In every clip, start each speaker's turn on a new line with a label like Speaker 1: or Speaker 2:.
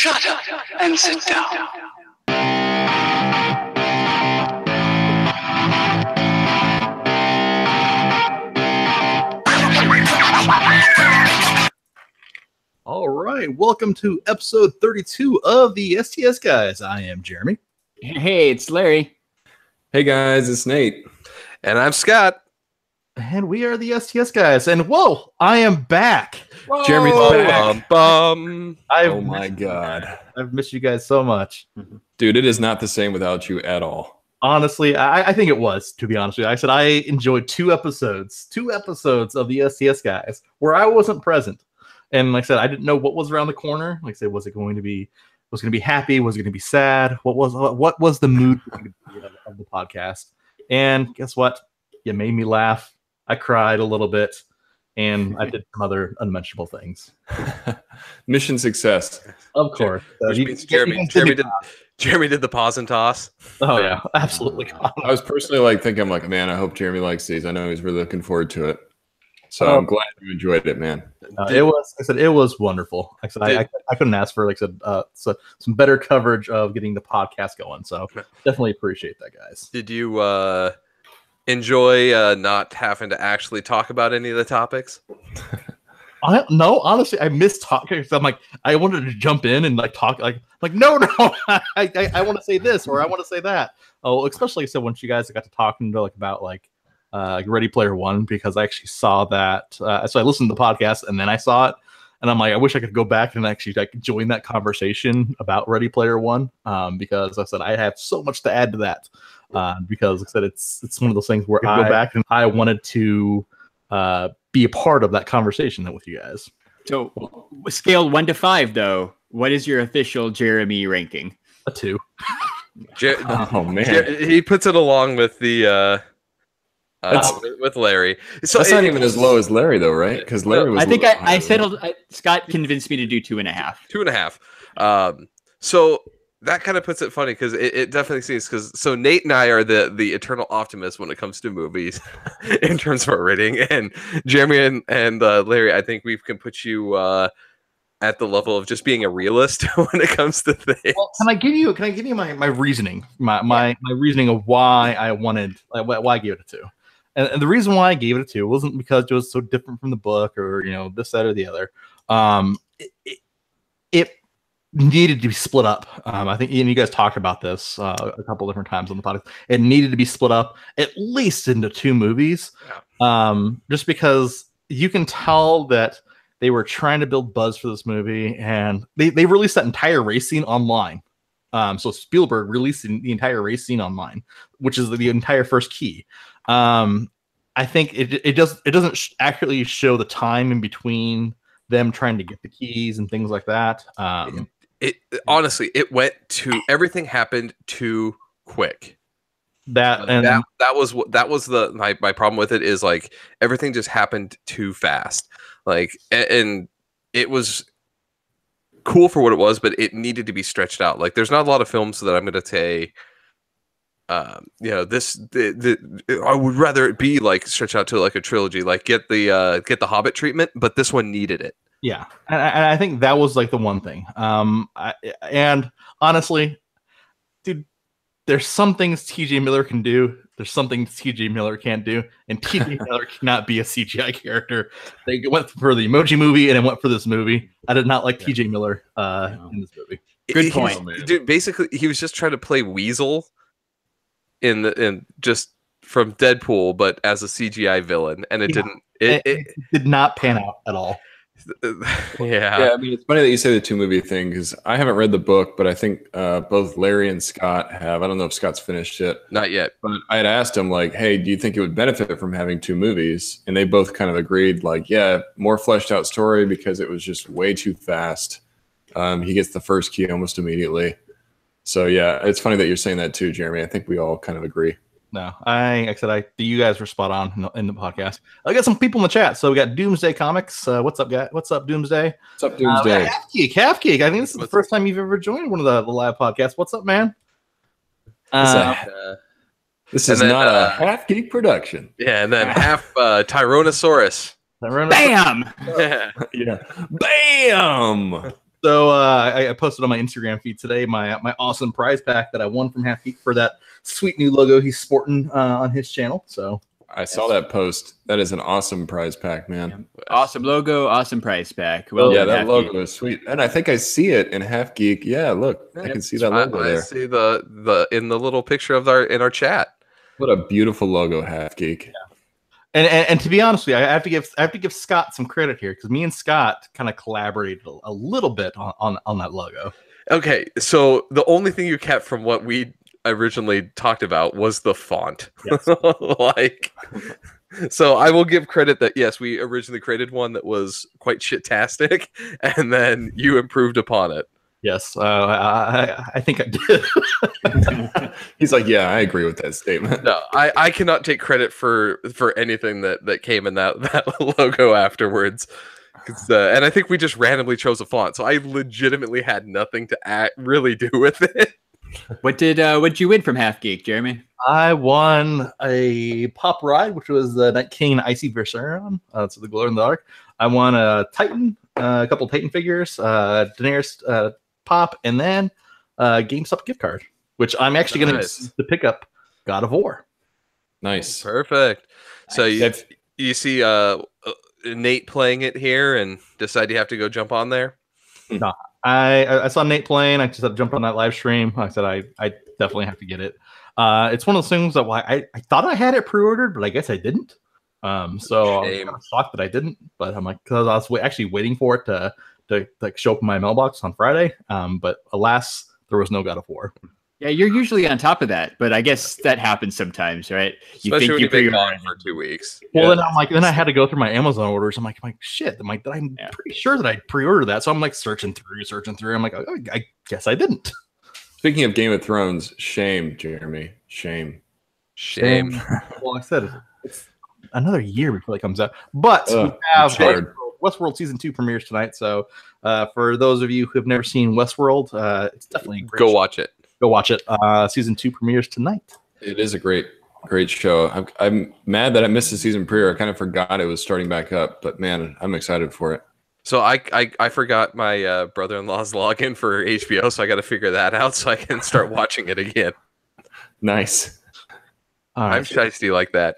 Speaker 1: Shut up and sit down.
Speaker 2: All right, welcome to episode 32 of the STS guys. I am Jeremy.
Speaker 3: Hey, it's Larry.
Speaker 4: Hey guys, it's Nate.
Speaker 5: And I'm Scott.
Speaker 2: And we are the STS guys. And whoa, I am back.
Speaker 4: Whoa. Jeremy's back.
Speaker 5: Oh
Speaker 4: my God.
Speaker 2: I've missed you guys so much.
Speaker 4: Dude, it is not the same without you at all.
Speaker 2: Honestly, I think it was, to be honest with you. I said I enjoyed two episodes of the STS guys where I wasn't present. And like I said, I didn't know what was around the corner. Like I said, was it going to be happy? Was it going to be sad? What was the mood of the podcast? And guess what? You made me laugh. I cried a little bit, and I did some other unmentionable things.
Speaker 4: Mission success.
Speaker 2: Of course.
Speaker 5: Which means Jeremy did the pause and toss.
Speaker 2: Oh, yeah, absolutely.
Speaker 4: I was personally thinking, I'm like, man, I hope Jeremy likes these. I know he's really looking forward to it. So I'm glad you enjoyed it, man.
Speaker 2: It was wonderful. Like I said, I couldn't ask for some better coverage of getting the podcast going. So definitely appreciate that, guys.
Speaker 5: Did you enjoy not having to actually talk about any of the topics?
Speaker 2: No, honestly, I miss talking. I'm like, I wanted to jump in and talk. No, I want to say this or I want to say that. Oh, especially so once you guys got to talking to about Ready Player One, because I actually saw that. So I listened to the podcast and then I saw it, and I'm like, I wish I could go back and actually join that conversation about Ready Player One, because I said I have so much to add to that. Because like I said, it's one of those things where I go back and I wanted to be a part of that conversation with you guys.
Speaker 3: So, scale 1 to 5, though, what is your official Jeremy ranking?
Speaker 2: A 2.
Speaker 4: Oh man,
Speaker 5: he puts it along with the. With Larry, so
Speaker 4: that's not even as low as Larry, though, right? Because Larry was.
Speaker 3: I think I settled. Scott convinced me to do 2.5.
Speaker 5: 2.5. So that kind of puts it funny because it definitely seems so Nate and I are the eternal optimists when it comes to movies in terms of our rating, and Jeremy and Larry, I think we can put you at the level of just being a realist when it comes to things. Well,
Speaker 2: can I give you my reasoning, my reasoning of why I gave it a 2. And the reason why I gave it a 2 wasn't because it was so different from the book or this, that, or the other. It needed to be split up. I think you guys talked about this a couple different times on the podcast. It needed to be split up at least into 2 movies, just because you can tell that they were trying to build buzz for this movie, and they released that entire race scene online. So Spielberg released the entire race scene online, which is the entire first key. I think it doesn't accurately show the time in between them trying to get the keys and things like that.
Speaker 5: Honestly, everything happened too quick.
Speaker 2: That
Speaker 5: was my problem with it, is everything just happened too fast. And it was cool for what it was, but it needed to be stretched out. There's not a lot of films that I'm going to say, I would rather it be stretched out to a trilogy, get the Hobbit treatment, but this one needed it.
Speaker 2: Yeah, and I think that was the one thing. And honestly, dude, there's some things TJ Miller can do. There's some things TJ Miller can't do, and TJ Miller cannot be a CGI character. They went for the Emoji Movie and it went for this movie. I did not like TJ Miller in this movie.
Speaker 3: Good point,
Speaker 5: dude. Basically, he was just trying to play Weasel in just from Deadpool, but as a CGI villain, and it
Speaker 2: did not pan out at all.
Speaker 5: Yeah.
Speaker 4: I mean, it's funny that you say the 2 movie thing, because I haven't read the book, but I think both Larry and Scott have. I don't know if Scott's finished it.
Speaker 5: Not yet.
Speaker 4: But I had asked him, hey, do you think it would benefit from having 2 movies? And they both kind of agreed, yeah, more fleshed out story, because it was just way too fast. He gets the first key almost immediately. So, yeah, it's funny that you're saying that too, Jeremy. I think we all kind of agree.
Speaker 2: No, you guys were spot on in the podcast. I got some people in the chat. So we got Doomsday Comics. What's up, guys? What's up, Doomsday?
Speaker 4: What's up, Doomsday?
Speaker 2: Half Geek. I think this is the first time you've ever joined one of the live podcasts. What's up, man?
Speaker 4: This is not a Half Geek production.
Speaker 5: Yeah, and then half Tyrannosaurus.
Speaker 3: Bam!
Speaker 4: Yeah. Bam!
Speaker 2: So I posted on my Instagram feed today my awesome prize pack that I won from Half Geek for that sweet new logo he's sporting on his channel. So
Speaker 4: I saw that post. That is an awesome prize pack, man.
Speaker 3: Awesome logo, awesome price pack. Well,
Speaker 4: Yeah,
Speaker 3: done,
Speaker 4: that
Speaker 3: Half
Speaker 4: logo
Speaker 3: Geek.
Speaker 4: is sweet, and I think I see it in Half Geek. Yeah, look, I can see that logo
Speaker 5: I
Speaker 4: there.
Speaker 5: see the in the little picture of our chat.
Speaker 4: What a beautiful logo, Half Geek.
Speaker 2: and to be honest with you, I have to give Scott some credit here because me and Scott kind of collaborated a little bit on that logo.
Speaker 5: Okay, so the only thing you kept from what we originally talked about was the font.
Speaker 2: Yes.
Speaker 5: Like, so I will give credit that yes, we originally created one that was quite shit-tastic, and then you improved upon it.
Speaker 2: Yes, I think I did.
Speaker 4: He's like, yeah, I agree with that statement.
Speaker 5: No, I cannot take credit for anything that came in that logo afterwards. And I think we just randomly chose a font, so I legitimately had nothing to really do with it.
Speaker 3: What'd you win from Half Geek, Jeremy?
Speaker 2: I won a Pop Ride, which was the Night King Icy Viserion. So the glow in the dark. I won a Titan, a couple Titan figures, Daenerys Pop, and then a GameStop gift card, which I'm actually going to pick up God of War.
Speaker 4: Nice.
Speaker 5: Perfect. So
Speaker 4: Nice.
Speaker 5: you see Nate playing it here and decide you have to go jump on there?
Speaker 2: No, I saw Nate playing. I just had to jump on that live stream. Like I said, I definitely have to get it. It's one of those things that I thought I had it pre-ordered, but I guess I didn't. So I'm kind of shocked that I didn't. But I'm like, because I was actually waiting for it to like show up in my mailbox on Friday. But alas, there was no God of War.
Speaker 3: Yeah, you're usually on top of that, but I guess that happens sometimes, right?
Speaker 5: Especially when you've been gone
Speaker 3: pre-ordered
Speaker 5: for 2 weeks.
Speaker 2: Well, then I'm like, then I had to go through my Amazon orders. I'm like shit. I'm pretty sure that I pre-ordered that. So I'm like searching through. I'm like, oh, I guess I didn't.
Speaker 4: Speaking of Game of Thrones, shame, Jeremy. Shame.
Speaker 2: Well, like I said, it's another year before it comes out. But we have Westworld Season 2 premieres tonight. So for those of you who have never seen Westworld, it's definitely a great show.
Speaker 5: Watch it.
Speaker 2: Go watch it. Season 2 premieres tonight.
Speaker 4: It is a great show. I'm mad that I missed the season premiere. I kind of forgot it was starting back up, but man, I'm excited for it.
Speaker 5: So I forgot my brother-in-law's login for HBO, so I got to figure that out so I can start watching it again.
Speaker 4: Nice.
Speaker 5: I'm shiesty like that.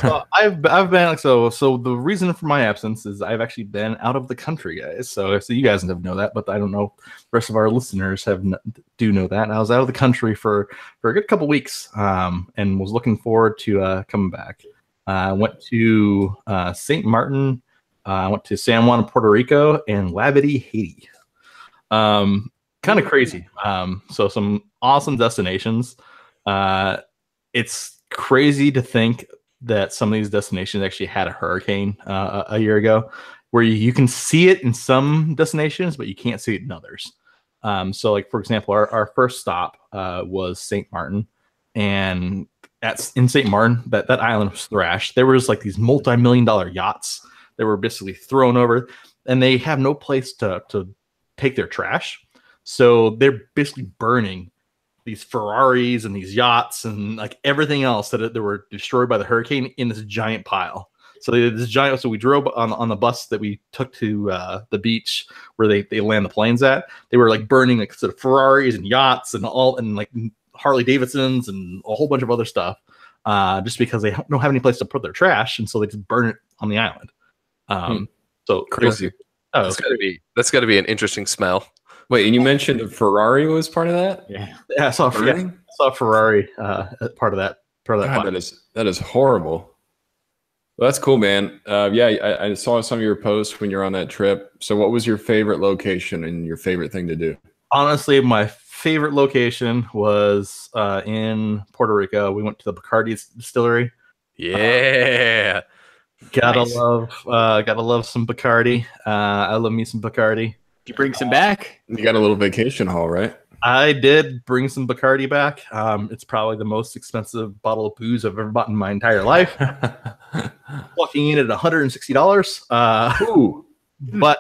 Speaker 2: So I've been like so the reason for my absence is I've actually been out of the country, guys. So you guys know that, but I don't know the rest of our listeners do know that. And I was out of the country for a good couple weeks, and was looking forward to coming back. I went to St. Martin, I went to San Juan, Puerto Rico, and Labadee, Haiti. Kind of crazy. So some awesome destinations. It's crazy to think that some of these destinations actually had a hurricane a year ago, where you can see it in some destinations, but you can't see it in others. So like, for example, our first stop was St. Martin, and in St. Martin, that island was thrashed. There was like these multi-million-dollar yachts that were basically thrown over, and they have no place to take their trash. So they're basically burning these Ferraris and these yachts and like everything else that were destroyed by the hurricane in this giant pile. So we drove on the bus that we took to the beach where they land the planes at. They were like burning like sort of Ferraris and yachts and like Harley Davidsons and a whole bunch of other stuff, just because they don't have any place to put their trash, and so they just burn it on the island. So
Speaker 5: Crazy. That's got to be an interesting smell.
Speaker 4: Wait, and you mentioned a Ferrari was part of that?
Speaker 2: Yeah, I saw a Ferrari part of that.
Speaker 4: God, that is horrible. Well, that's cool, man. I saw some of your posts when you're on that trip. So what was your favorite location and your favorite thing to do?
Speaker 2: Honestly, my favorite location was in Puerto Rico. We went to the Bacardi distillery.
Speaker 5: Yeah.
Speaker 2: Gotta love some Bacardi. I love me some Bacardi.
Speaker 3: Did you bring some back?
Speaker 4: You got a little vacation haul, right?
Speaker 2: I did bring some Bacardi back. It's probably the most expensive bottle of booze I've ever bought in my entire life. Walking in at $160.
Speaker 4: Ooh.
Speaker 2: But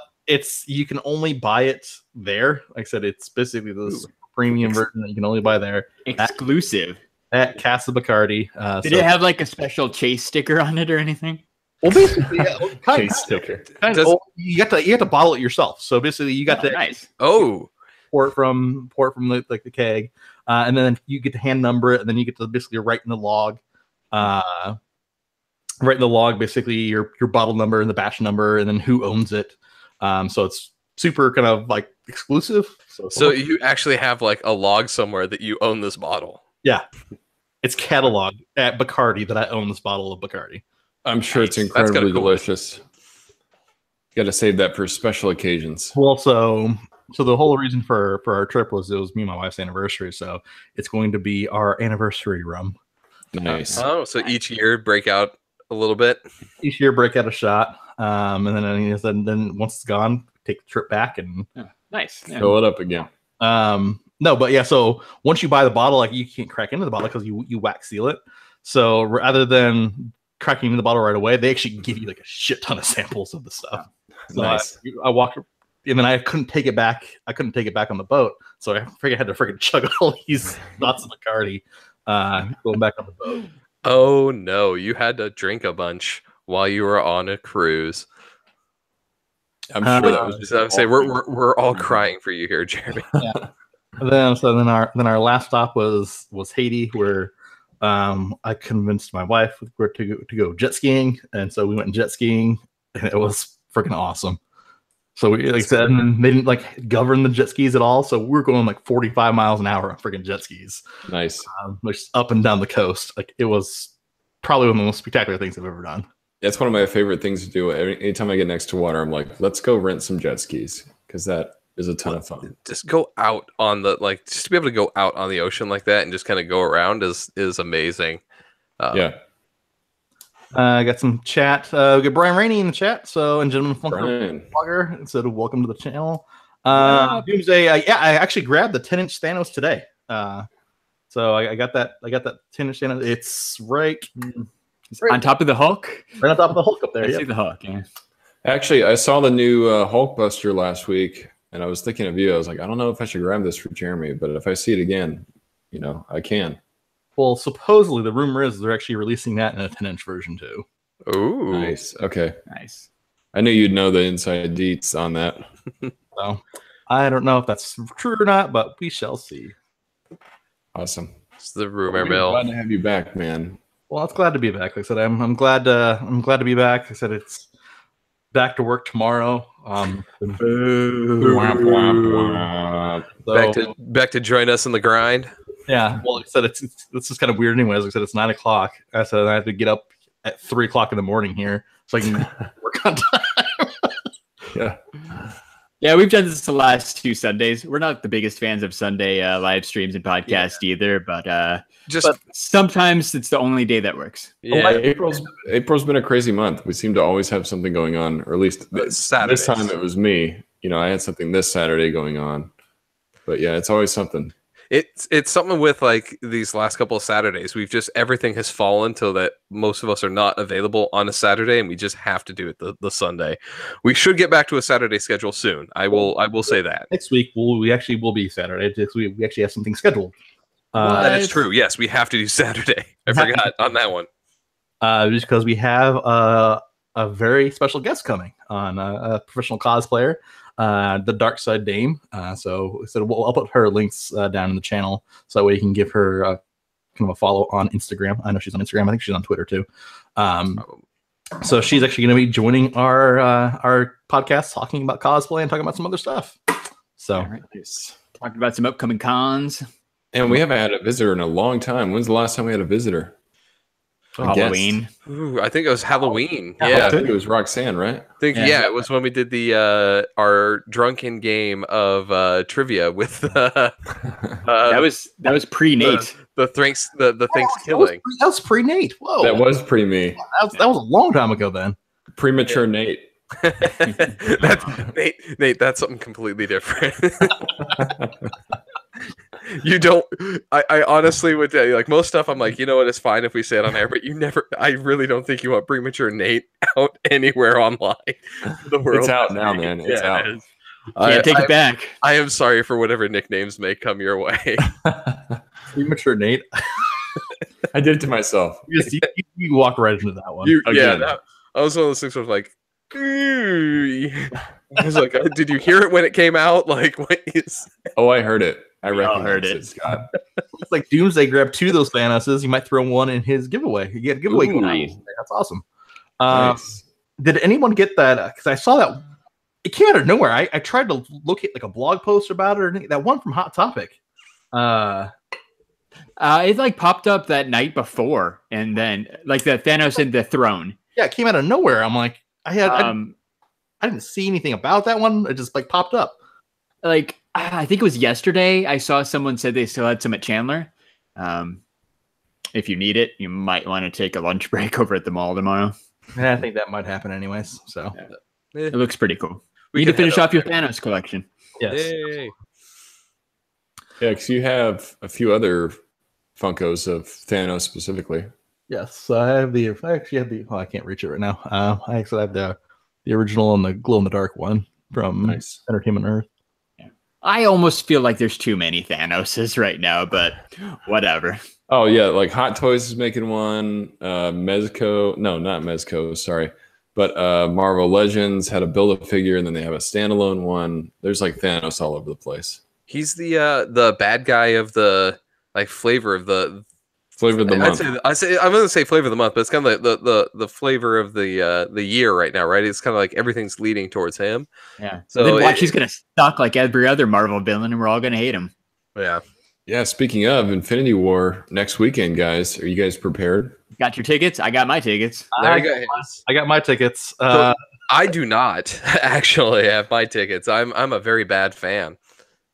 Speaker 2: you can only buy it there. Like I said, it's basically the premium version that you can only buy there.
Speaker 3: Exclusive.
Speaker 2: At Casa Bacardi.
Speaker 3: Did it have like a special chase sticker on it or anything?
Speaker 2: Well, basically, yeah,
Speaker 4: Case sticker.
Speaker 2: you have to bottle it yourself. So basically, you got to
Speaker 3: nice.
Speaker 5: Oh,
Speaker 2: pour it from the keg, and then you get to hand number it, and then you get to basically write in the log, basically your bottle number and the batch number, and then who owns it. So it's super kind of like exclusive.
Speaker 5: so you actually have like a log somewhere that you own this bottle.
Speaker 2: Yeah, it's cataloged at Bacardi that I own this bottle of Bacardi.
Speaker 4: I'm sure it's
Speaker 5: Nice. That's
Speaker 4: incredibly
Speaker 5: kinda cool.
Speaker 4: delicious. Got to save that for special occasions.
Speaker 2: Well, so the whole reason for our trip was it was me and my wife's anniversary, so it's going to be our anniversary rum.
Speaker 4: Nice.
Speaker 5: Oh, so each year break out a little bit.
Speaker 2: Each year, break out a shot, and then once it's gone, take the trip back and
Speaker 3: Nice. Yeah.
Speaker 4: Fill it up again.
Speaker 2: no, but yeah. So once you buy the bottle, like you can't crack into the bottle because you wax seal it. So rather than cracking into the bottle right away, they actually give you like a shit ton of samples of the stuff. So
Speaker 4: Nice.
Speaker 2: I walked, and then I couldn't take it back. I couldn't take it back on the boat, so I had to freaking chug all these shots of Bacardi going back on the boat.
Speaker 5: Oh no, you had to drink a bunch while you were on a cruise.
Speaker 4: I'm sure that was
Speaker 5: So
Speaker 4: just
Speaker 5: I'm saying we're all crying for you here, Jeremy.
Speaker 2: Then our last stop was Haiti, where I convinced my wife to go jet skiing, and so we went jet skiing, and it was freaking awesome. So we, like I said, and they didn't like govern the jet skis at all, so we were going like 45 miles an hour on freaking jet skis,
Speaker 4: nice.
Speaker 2: just up and down the coast. Like it was probably one of the most spectacular things I've ever done.
Speaker 4: That's one of my favorite things to do. Anytime I get next to water, I'm like, let's go rent some jet skis because that is a ton of fun.
Speaker 5: Just go out on the just to be able to go out on the ocean like that and just kind of go around is amazing.
Speaker 4: Yeah.
Speaker 2: I got some chat. We got Brian Rainey in the chat. So, and Gentleman
Speaker 4: Brian.
Speaker 2: Flogger said, "Welcome to the channel." Doomsday. I actually grabbed the 10-inch Thanos today. So I got that. I got that 10-inch Thanos. It's right
Speaker 3: On top of the Hulk?
Speaker 2: on top of the Hulk up there.
Speaker 3: I
Speaker 2: Yep.
Speaker 3: see the Hulk, yeah.
Speaker 4: Actually, I saw the new Hulkbuster last week, and I was thinking of you. I was like, I don't know if I should grab this for Jeremy, but if I see it again, I can.
Speaker 2: Well, supposedly the rumor is they're actually releasing that in a 10-inch version too.
Speaker 5: Ooh,
Speaker 4: Nice. Okay.
Speaker 3: Nice.
Speaker 4: I knew you'd know the inside deets on that.
Speaker 2: So I don't know if that's true or not, but we shall see.
Speaker 4: Awesome.
Speaker 5: it's the rumor
Speaker 4: Glad
Speaker 5: mill.
Speaker 4: to have you back, man.
Speaker 2: Well, it's glad to be back. Like I said, I'm glad to be back. Like I said, it's back to work tomorrow. So,
Speaker 5: Back to join us in the grind.
Speaker 2: yeah. Well, like I said, it's just kind of weird. Anyways, like I said, it's 9 o'clock. I said I have to get up at 3 o'clock in the morning here so I can work on time.
Speaker 4: Yeah.
Speaker 3: Yeah, we've done this the last 2 Sundays. We're not the biggest fans of Sunday live streams and podcasts either, but sometimes it's the only day that works.
Speaker 5: Yeah,
Speaker 4: April's been a crazy month. We seem to always have something going on, or at least
Speaker 5: Saturdays.
Speaker 4: this time it was me. I had something this Saturday going on. But yeah, it's always something.
Speaker 5: It's something with like these last couple of Saturdays. Everything has fallen so that most of us are not available on a Saturday, and we just have to do it the Sunday. We should get back to a Saturday schedule soon. I will say that.
Speaker 2: Next week we actually will be Saturday. We actually have something scheduled.
Speaker 5: That is true. Yes, we have to do Saturday. I forgot on that one.
Speaker 2: Just because we have a very special guest coming on, a professional cosplayer, the Dark Side Dame. So I'll put her links down in the channel so that way you can give her kind of a follow on Instagram. I know she's on Instagram. I think she's on Twitter too. So she's actually going to be joining our podcast, talking about cosplay and talking about some other stuff. So
Speaker 3: All right. Talking about some upcoming cons.
Speaker 4: And we haven't had a visitor in a long time. When's the last time we had a visitor?
Speaker 3: Halloween.
Speaker 5: Ooh, I think it was Halloween.
Speaker 4: I
Speaker 5: Yeah,
Speaker 4: think it was Roxanne, right?
Speaker 5: yeah, it was when we did the our drunken game of trivia with
Speaker 3: that was pre-Nate.
Speaker 5: the Thanksgiving.
Speaker 2: That was pre-Nate. Whoa,
Speaker 4: That was me.
Speaker 2: that was a long time ago then.
Speaker 4: Premature Nate.
Speaker 5: That's Nate. That's something completely different. You don't. I honestly would tell you, like most stuff, I'm like, it's fine if we say it on air, but you never. I really don't think you want premature Nate out anywhere online. The world.
Speaker 4: It's out now, man. It's out.
Speaker 5: It is.
Speaker 3: Can't take it back.
Speaker 5: I am sorry for whatever nicknames may come your way.
Speaker 2: Premature Nate.
Speaker 4: I did it to myself.
Speaker 2: You walk right into that one.
Speaker 5: Yeah. I was one of those things where I was like, I was like, did you hear it when it came out? Like, what is?
Speaker 4: Oh, I heard it. I
Speaker 3: heard it.
Speaker 4: Scott.
Speaker 2: It's like Doomsday grabbed 2 of those Thanoses. You might throw one in his giveaway. You get a giveaway.
Speaker 3: Nice.
Speaker 2: That's awesome.
Speaker 4: Nice.
Speaker 2: Did anyone get that? Because I saw that it came out of nowhere. I tried to locate like a blog post about it or anything. That one from Hot Topic.
Speaker 3: It like popped up that night before, and then like the Thanos in the throne.
Speaker 2: Yeah, it came out of nowhere. I'm like, I didn't see anything about that one. It just like popped up.
Speaker 3: Like I think it was yesterday. I saw someone said they still had some at Chandler. If you need it, you might want to take a lunch break over at the mall tomorrow.
Speaker 2: Yeah, I think that might happen anyways. So
Speaker 3: it looks pretty cool. We need to finish off your Thanos collection.
Speaker 2: Yes.
Speaker 5: Yay.
Speaker 4: Yeah, because you have a few other Funkos of Thanos specifically.
Speaker 2: Yes, I actually have the. Oh, I can't reach it right now. I actually have the original and the glow in the dark one from Entertainment Earth.
Speaker 3: I almost feel like there's too many Thanoses right now, but whatever.
Speaker 4: Oh yeah, like Hot Toys is making one. Mezco, no, not Mezco, sorry, but Marvel Legends had a Build-A-Figure, and then they have a standalone one. There's like Thanos all over the place.
Speaker 5: He's the bad guy of the like flavor of the
Speaker 4: month.
Speaker 5: I'm gonna say flavor of the month, but it's kind of like the flavor of the year right now, right? It's kind of like everything's leading towards him.
Speaker 3: Yeah.
Speaker 5: So
Speaker 3: then watch, he's gonna suck like every other Marvel villain, and we're all gonna hate him.
Speaker 5: Yeah.
Speaker 4: Yeah. Speaking of Infinity War next weekend, guys, are you guys prepared?
Speaker 3: Got your tickets? I got my tickets.
Speaker 2: I got my tickets.
Speaker 5: So I do not actually have my tickets. I'm a very bad fan.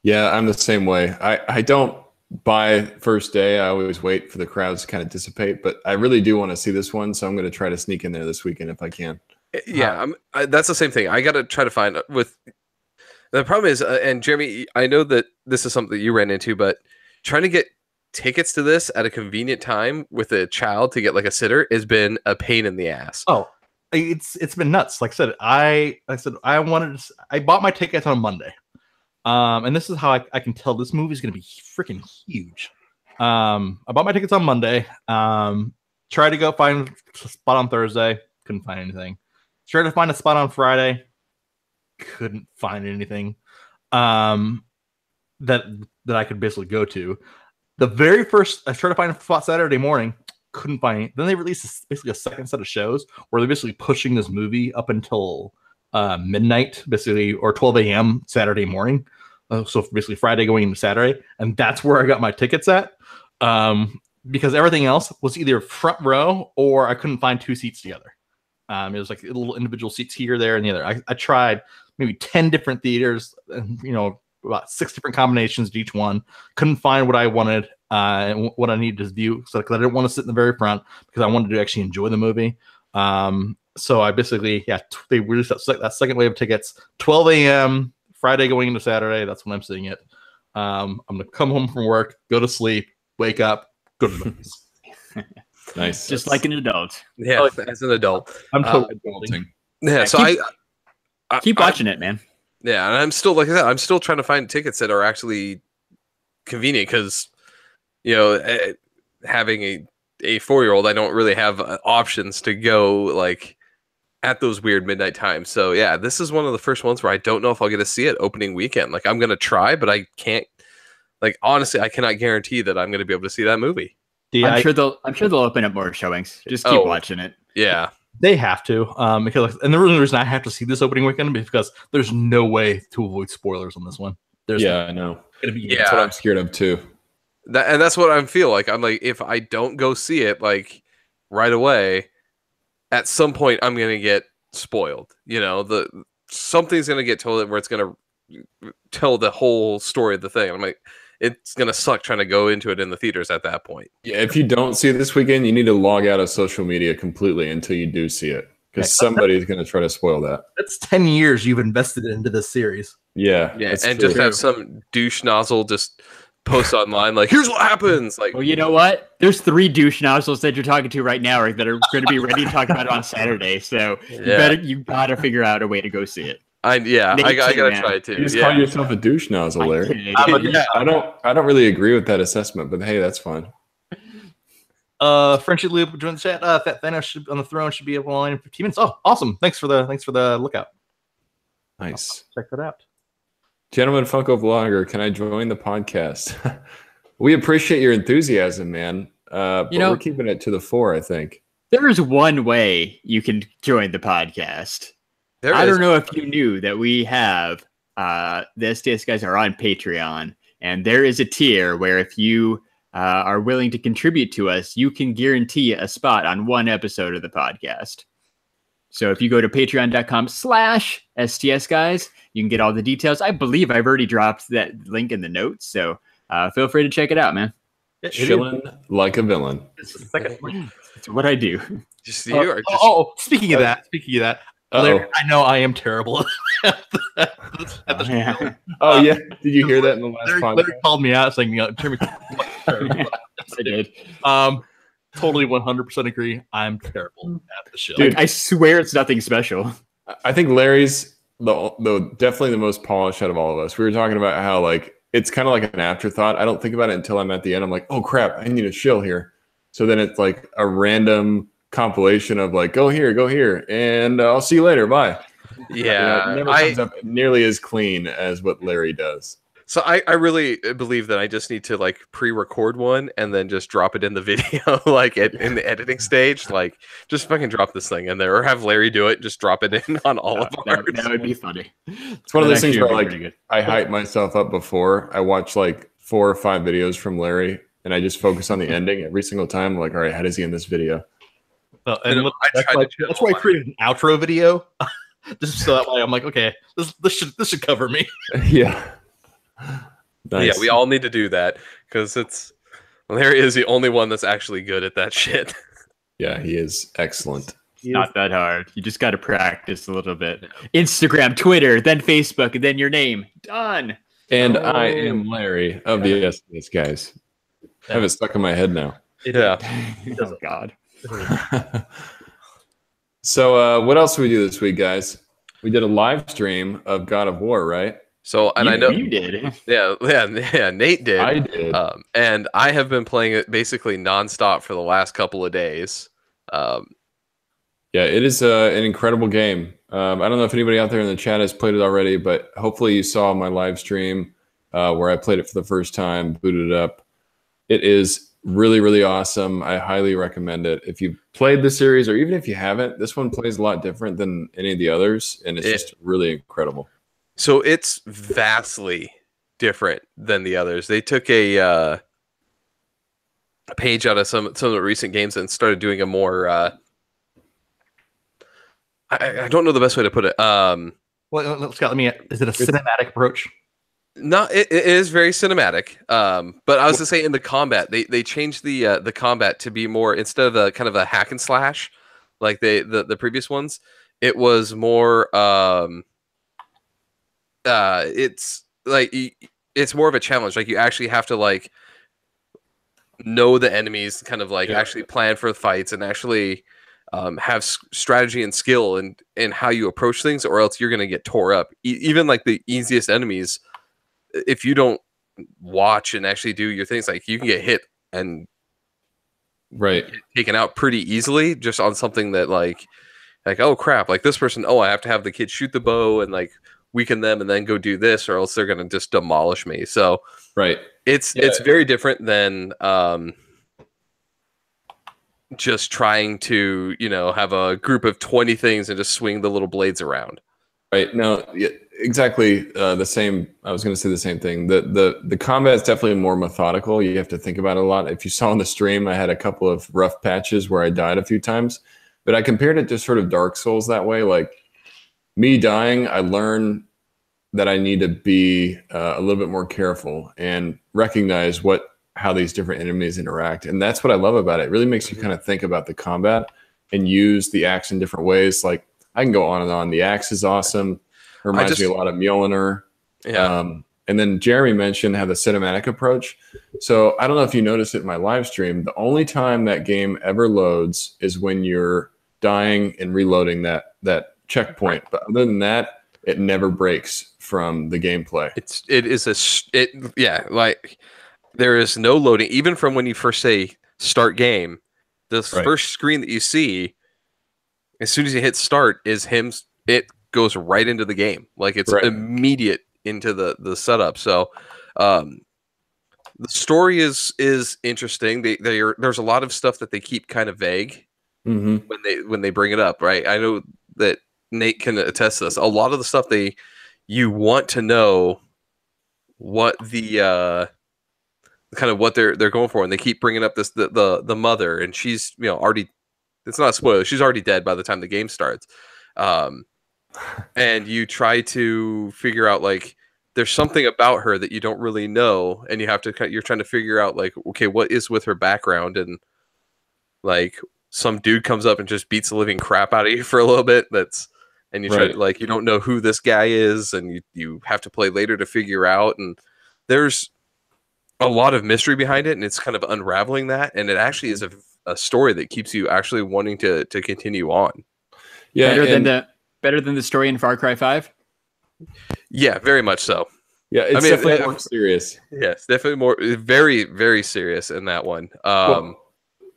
Speaker 4: Yeah, I'm the same way. I don't buy first day. I always wait for the crowds to kind of dissipate, but I really do want to see this one, so I'm going to try to sneak in there this weekend if I can.
Speaker 5: Yeah, that's the same thing. I got to try to find with the problem is, and Jeremy, I know that this is something that you ran into, but trying to get tickets to this at a convenient time with a child to get like a sitter has been a pain in the ass.
Speaker 2: Oh, it's been nuts. Like I said, I bought my tickets on Monday. And this is how I can tell this movie is going to be freaking huge. I bought my tickets on Monday. Tried to go find a spot on Thursday. Couldn't find anything. Tried to find a spot on Friday. Couldn't find anything that I could basically go to. The very first, I tried to find a spot Saturday morning. Couldn't find any. Then they released basically a second set of shows where they're basically pushing this movie up until midnight, basically, or 12 a.m. Saturday morning. So basically Friday going into Saturday. And that's where I got my tickets at. Because everything else was either front row or I couldn't find 2 seats together. It was like little individual seats here, there, and the other. I tried maybe 10 different theaters and, about 6 different combinations to each one. Couldn't find what I wanted and what I needed to view. So, because I didn't want to sit in the very front because I wanted to actually enjoy the movie. So I basically, they released that second wave of tickets, 12 a.m. Friday going into Saturday. That's when I'm seeing it. I'm going to come home from work, go to sleep, wake up, go to the movies.
Speaker 4: Nice.
Speaker 3: Just like an adult.
Speaker 5: Yeah, as an adult.
Speaker 2: I'm totally adulting.
Speaker 5: Yeah, so I
Speaker 3: keep watching it, man.
Speaker 5: Yeah, and I'm still, like I said, I'm still trying to find tickets that are actually convenient because, having a 4-year-old, I don't really have options to go like at those weird midnight times. So yeah, this is one of the first ones where I don't know if I'll get to see it opening weekend. Like I'm gonna try, but I can't. Like honestly, I cannot guarantee that I'm gonna be able to see that movie.
Speaker 3: I'm sure they'll open up more showings. Just keep watching it.
Speaker 5: Yeah,
Speaker 2: they have to. Because the reason I have to see this opening weekend is because there's no way to avoid spoilers on this one.
Speaker 4: I know. That's what I'm scared of too.
Speaker 5: That's what I feel like. I'm like, if I don't go see it like right away, at some point I'm gonna get spoiled. Something's gonna get told where it's gonna tell the whole story of the thing. I'm like, it's gonna suck trying to go into it in the theaters at that point.
Speaker 4: Yeah, if you don't see it this weekend, you need to log out of social media completely until you do see it, because somebody's gonna try to spoil that.
Speaker 2: That's 10 years you've invested into this series.
Speaker 4: Yeah,
Speaker 5: and just have some douche nozzle just post online like, here's what happens. Like,
Speaker 3: well, you know what? There's 3 douche nozzles that you're talking to right now, Rick, that are going to be ready to talk about it on Saturday. So you gotta figure out a way to go see it.
Speaker 5: I gotta try it too.
Speaker 4: You just call yourself a douche nozzle, Larry. I don't really agree with that assessment, but hey, that's fine.
Speaker 2: Friendship Loop join the chat. That Thanos on the throne should be online in 15 minutes. Oh, awesome! Thanks for the lookout.
Speaker 4: Nice.
Speaker 2: Check that out.
Speaker 4: Gentleman Funko Vlogger, can I join the podcast? We appreciate your enthusiasm, man. But we're keeping it to the 4, I think.
Speaker 3: There's one way you can join the podcast. I don't know if you knew that we have the STS guys are on Patreon, and there is a tier where if you are willing to contribute to us, you can guarantee a spot on one episode of the podcast. So if you go to patreon.com/STS guys, you can get all the details. I believe I've already dropped that link in the notes, so feel free to check it out, man.
Speaker 4: Chilling like a villain.
Speaker 3: That's what I do.
Speaker 5: Just you are just...
Speaker 2: Speaking of that, Larry, I know I am terrible at the show.
Speaker 4: Oh yeah, did you hear that in the last podcast?
Speaker 2: Larry called me out saying, Jeremy,
Speaker 3: I did.
Speaker 2: Totally 100% agree. I'm terrible at the show.
Speaker 3: Dude, I swear it's nothing special.
Speaker 4: I think Larry's definitely the most polished out of all of us. We were talking about how like it's kind of like an afterthought. I don't think about it until I'm at the end. I'm like, oh crap, I need a shill here. So then it's like a random compilation of like, go here, and I'll see you later. Bye.
Speaker 5: Yeah,
Speaker 4: it never comes up nearly as clean as what Larry does.
Speaker 5: So I really believe that I just need to like pre-record one and then just drop it in the video, like in the editing stage. Like just fucking drop this thing in there, or have Larry do it. Just drop it in on all of ours.
Speaker 3: That would be funny.
Speaker 4: It's one of those things where like I hype myself up before I watch like 4 or 5 videos from Larry, and I just focus on the ending every single time. I'm like, all right, how does he end this video?
Speaker 2: And that's why I created an outro video, just so that way I'm like, okay, this should cover me.
Speaker 4: Yeah. Nice.
Speaker 5: Yeah, we all need to do that because Larry is the only one that's actually good at that shit.
Speaker 4: Yeah, he is excellent.
Speaker 3: It's not that hard. You just got to practice a little bit. Instagram, Twitter, then Facebook, and then your name. Done.
Speaker 4: And I am Larry of the STS guys. I have it stuck in my head now.
Speaker 5: Yeah.
Speaker 3: Oh God.
Speaker 4: So what else did we do this week, guys? We did a live stream of God of War, right?
Speaker 5: So, and I know
Speaker 3: you did.
Speaker 5: Yeah, Nate did.
Speaker 4: I did.
Speaker 5: And I have been playing it basically nonstop for the last couple of days.
Speaker 4: Yeah, it is an incredible game. I don't know if anybody out there in the chat has played it already, but hopefully you saw my live stream where I played it for the first time, booted it up. It is really, really awesome. I highly recommend it. If you've played the series, or even if you haven't, this one plays a lot different than any of the others, and it's just really incredible.
Speaker 5: So it's vastly different than the others. They took a page out of some of the recent games and started doing a more I don't know the best way to put it.
Speaker 2: Well, Scott, is it a cinematic approach?
Speaker 5: No, it is very cinematic. But I was to say in the combat, they changed the combat to be more, instead of a kind of a hack and slash like the previous ones, it was more it's like it's more of a challenge. Like you actually have to like know the enemies, kind of like actually plan for the fights and actually have strategy and skill in how you approach things, or else you're going to get tore up. Even like the easiest enemies, if you don't watch and actually do your things, like you can get hit and get taken out pretty easily just on something that like oh crap, like this person, I have to have the kid shoot the bow and like weaken them and then go do this, or else they're going to just demolish me. So it's very different than just trying to, have a group of 20 things and just swing the little blades around.
Speaker 4: Right. No, exactly the same. I was going to say the same thing. The combat is definitely more methodical. You have to think about it a lot. If you saw on the stream, I had a couple of rough patches where I died a few times, but I compared it to sort of Dark Souls that way. Like me dying, I learn that I need to be a little bit more careful and recognize how these different enemies interact. And that's what I love about it. It really makes you kind of think about the combat and use the axe in different ways. Like I can go on and on. The axe is awesome. It reminds me a lot of Mjolnir.
Speaker 5: Yeah.
Speaker 4: And then Jeremy mentioned how the cinematic approach. So I don't know if you noticed it in my live stream. The only time that game ever loads is when you're dying and reloading that checkpoint. But other than that, it never breaks from the gameplay.
Speaker 5: Like there is no loading, even from when you first say start game. This first screen that you see, as soon as you hit start, is him. It goes right into the game. Like it's immediate into the setup. So the story is interesting. There's a lot of stuff that they keep kind of vague when they bring it up, right? I know that Nate can attest to this. A lot of the stuff you want to know what the kind of what they're going for, and they keep bringing up the mother, and she's already, it's not a spoiler, she's already dead by the time the game starts. And you try to figure out like there's something about her that you don't really know, and you're trying to figure out like, okay, what is with her background, and like some dude comes up and just beats the living crap out of you for a little bit. And you try to, like, you don't know who this guy is, and you have to play later to figure out, and there's a lot of mystery behind it, and it's kind of unraveling that, and it actually is a story that keeps you actually wanting to continue on.
Speaker 3: Yeah, better than the story in Far Cry 5.
Speaker 5: Yeah, very much so.
Speaker 4: Yeah, it's definitely more serious.
Speaker 5: Yes, definitely more, very, very serious in that one.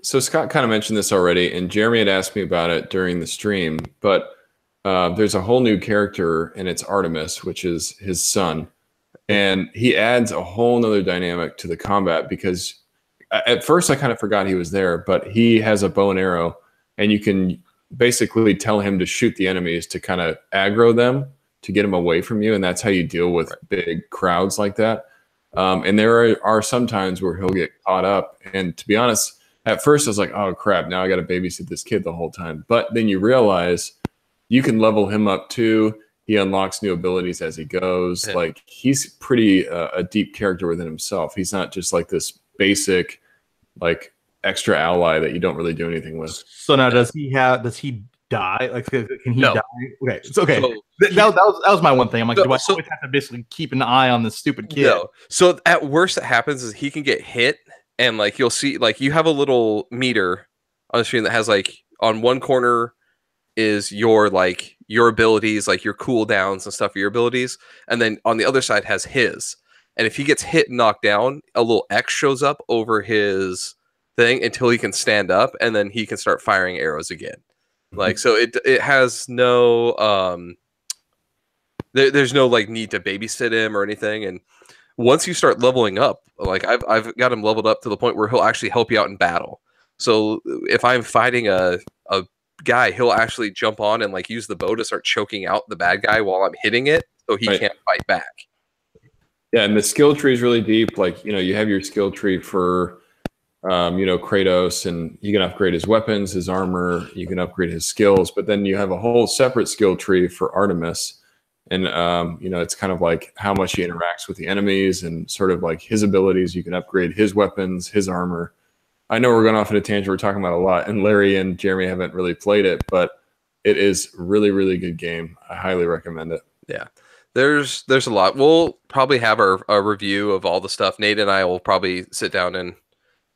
Speaker 4: So Scott kind of mentioned this already, and Jeremy had asked me about it during the stream, but there's a whole new character, and it's Artemis, which is his son. And he adds a whole nother dynamic to the combat, because at first I kind of forgot he was there, but he has a bow and arrow, and you can basically tell him to shoot the enemies to kind of aggro them, to get them away from you. And that's how you deal with big crowds like that. And there are some times where he'll get caught up. And to be honest, at first I was like, oh crap, now I got to babysit this kid the whole time. But then you realize you can level him up too. He unlocks new abilities as he goes. Yeah. Like he's pretty a deep character within himself. He's not just like this basic, like extra ally that you don't really do anything with.
Speaker 2: So now does he die? Like, can he die? Okay. So, that was my one thing. I'm like, do I always have to basically keep an eye on this stupid kid?
Speaker 5: No. So at worst that happens is he can get hit, and like you'll see, like you have a little meter on the screen that has like on one corner is your abilities, like your cooldowns and stuff for your abilities, and then on the other side has his. And if he gets hit and knocked down, a little X shows up over his thing until he can stand up, and then he can start firing arrows again. Like, so it has no there's no like need to babysit him or anything. And once you start leveling up, like I've got him leveled up to the point where he'll actually help you out in battle. So if I'm fighting a guy, he'll actually jump on and like use the bow to start choking out the bad guy while I'm hitting it, so he can't fight back.
Speaker 4: Yeah, and the skill tree is really deep. Like, you have your skill tree for Kratos, and you can upgrade his weapons, his armor, you can upgrade his skills, but then you have a whole separate skill tree for Artemis. And, it's kind of like how much he interacts with the enemies and sort of like his abilities. You can upgrade his weapons, his armor. I know we're going off on a tangent. We're talking about a lot, and Larry and Jeremy haven't really played it, but it is really, really good game. I highly recommend it.
Speaker 5: Yeah. There's a lot. We'll probably have our review of all the stuff. Nate and I will probably sit down and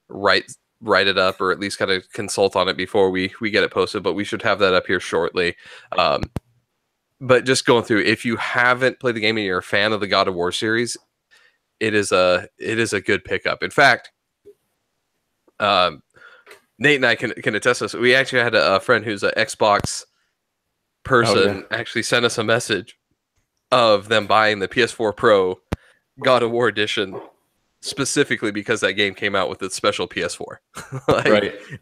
Speaker 5: write it up, or at least kind of consult on it before we get it posted, but we should have that up here shortly. But just going through, if you haven't played the game and you're a fan of the God of War series, it is a good pickup. In fact, Nate and I can attest to this. We actually had a friend who's an Xbox person actually sent us a message of them buying the PS4 Pro God of War edition specifically because that game came out with its special PS4.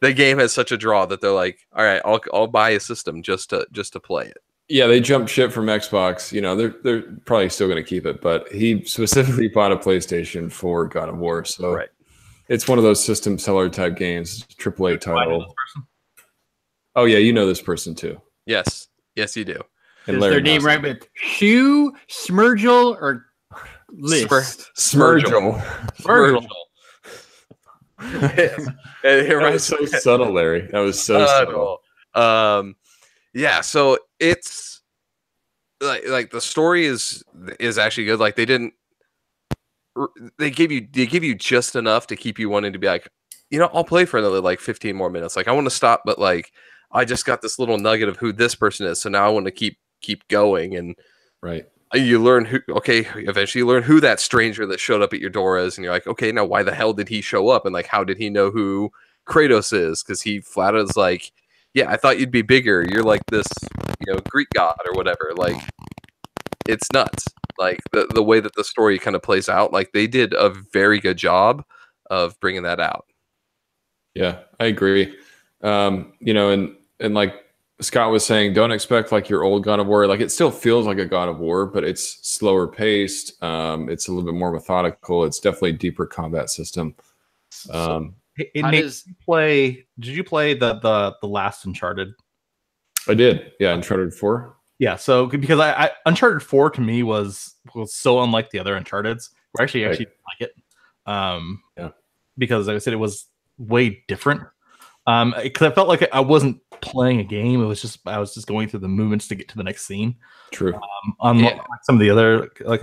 Speaker 5: The game has such a draw that they're like, all right, I'll buy a system just to play it.
Speaker 4: Yeah, they jumped ship from Xbox. They're probably still going to keep it, but he specifically bought a PlayStation for God of War. So it's one of those system seller type games, AAA title. Oh yeah, you know this person too.
Speaker 5: Yes, you do.
Speaker 3: And is their name right with Hugh, Smergel, or List?
Speaker 5: Smergel.
Speaker 4: Yes. That was so subtle, Larry. That was so subtle.
Speaker 5: Yeah, so it's like the story is actually good. Like they give you just enough to keep you wanting to be like, I'll play for another like 15 more minutes. Like I want to stop, but like I just got this little nugget of who this person is, so now I want to keep going. And you learn eventually you learn who that stranger that showed up at your door is, and you're like, okay, now why the hell did he show up, and like how did he know who Kratos is, because he flat out is like, yeah, I thought you'd be bigger. You're like this, Greek god or whatever. Like, it's nuts. Like the way that the story kind of plays out. Like they did a very good job of bringing that out.
Speaker 4: Yeah, I agree. And like Scott was saying, don't expect like your old God of War. Like it still feels like a God of War, but it's slower paced. It's a little bit more methodical. It's definitely a deeper combat system.
Speaker 2: Did you play the last Uncharted?
Speaker 4: I did. Yeah, Uncharted 4.
Speaker 2: Yeah, so because I Uncharted 4 to me was so unlike the other Uncharteds. Where I actually didn't like it.
Speaker 4: Yeah.
Speaker 2: Because like I said, it was way different. Because I felt like I wasn't playing a game. I was just going through the movements to get to the next scene.
Speaker 4: True.
Speaker 2: Unlike some of the other, like,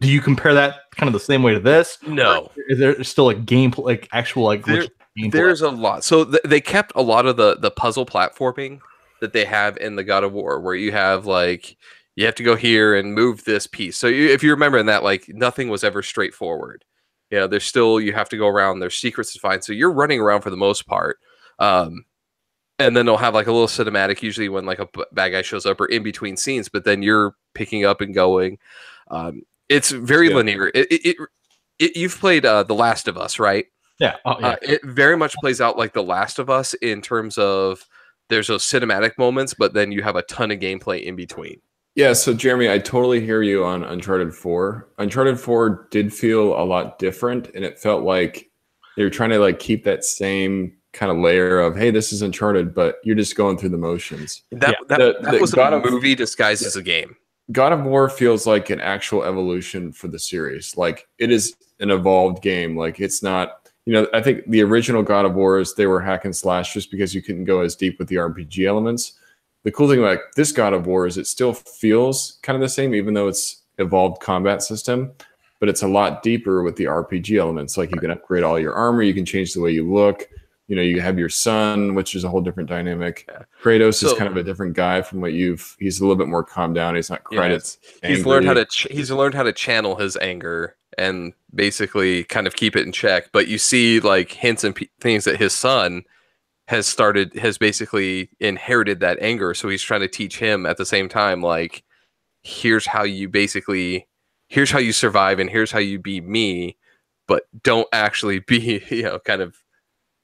Speaker 2: do you compare that kind of the same way to this?
Speaker 5: No.
Speaker 2: Or is there still a gameplay, like actual like gameplay?
Speaker 5: There's a lot. So they kept a lot of the puzzle platforming that they have in the God of War, where you have like you have to go here and move this piece. So if you remember in that, like nothing was ever straightforward. There's still, you have to go around. There's secrets to find. So you're running around for the most part. And then they'll have like a little cinematic, usually when like a bad guy shows up or in between scenes, but then you're picking up and going. It's very linear. You've played The Last of Us, right?
Speaker 2: Yeah. Oh, yeah.
Speaker 5: It very much plays out like The Last of Us in terms of there's those cinematic moments, but then you have a ton of gameplay in between.
Speaker 4: Yeah, so Jeremy, I totally hear you on Uncharted 4. Uncharted 4 did feel a lot different, and it felt like they were trying to like keep that same kind of layer of, hey, this is Uncharted, but you're just going through the motions.
Speaker 5: That was a movie disguised as a game.
Speaker 4: God of War feels like an actual evolution for the series. Like it is an evolved game. Like it's not, I think the original God of Wars, they were hack and slash just because you couldn't go as deep with the RPG elements. The cool thing about this God of War is it still feels kind of the same, even though it's evolved combat system, but it's a lot deeper with the RPG elements. Like you can upgrade all your armor, you can change the way you look. You have your son, which is a whole different dynamic. Yeah. Kratos is kind of a different guy from what he's a little bit more calmed down. He's not quite as angry.
Speaker 5: He's learned how to channel his anger and basically kind of keep it in check. But you see like hints and things that his son has basically inherited that anger. So he's trying to teach him at the same time, like, here's how you survive and here's how you be me, but don't actually be, kind of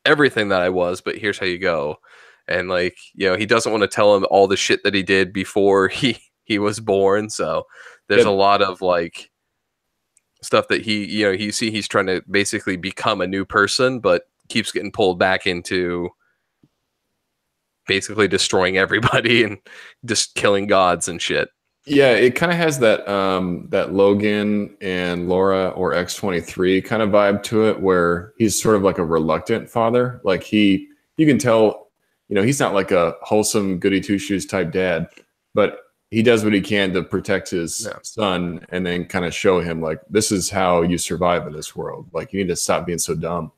Speaker 5: everything that I was, but here's how you go. And like, he doesn't want to tell him all the shit that he did before he was born. So there's a lot of like stuff that he's trying to basically become a new person, but keeps getting pulled back into basically destroying everybody and just killing gods and shit.
Speaker 4: Yeah, it kind of has that that Logan and Laura or X-23 kind of vibe to it, where he's sort of like a reluctant father. Like you can tell, he's not like a wholesome goody two shoes type dad, but he does what he can to protect his son and then kind of show him like, this is how you survive in this world. Like you need to stop being so dumb.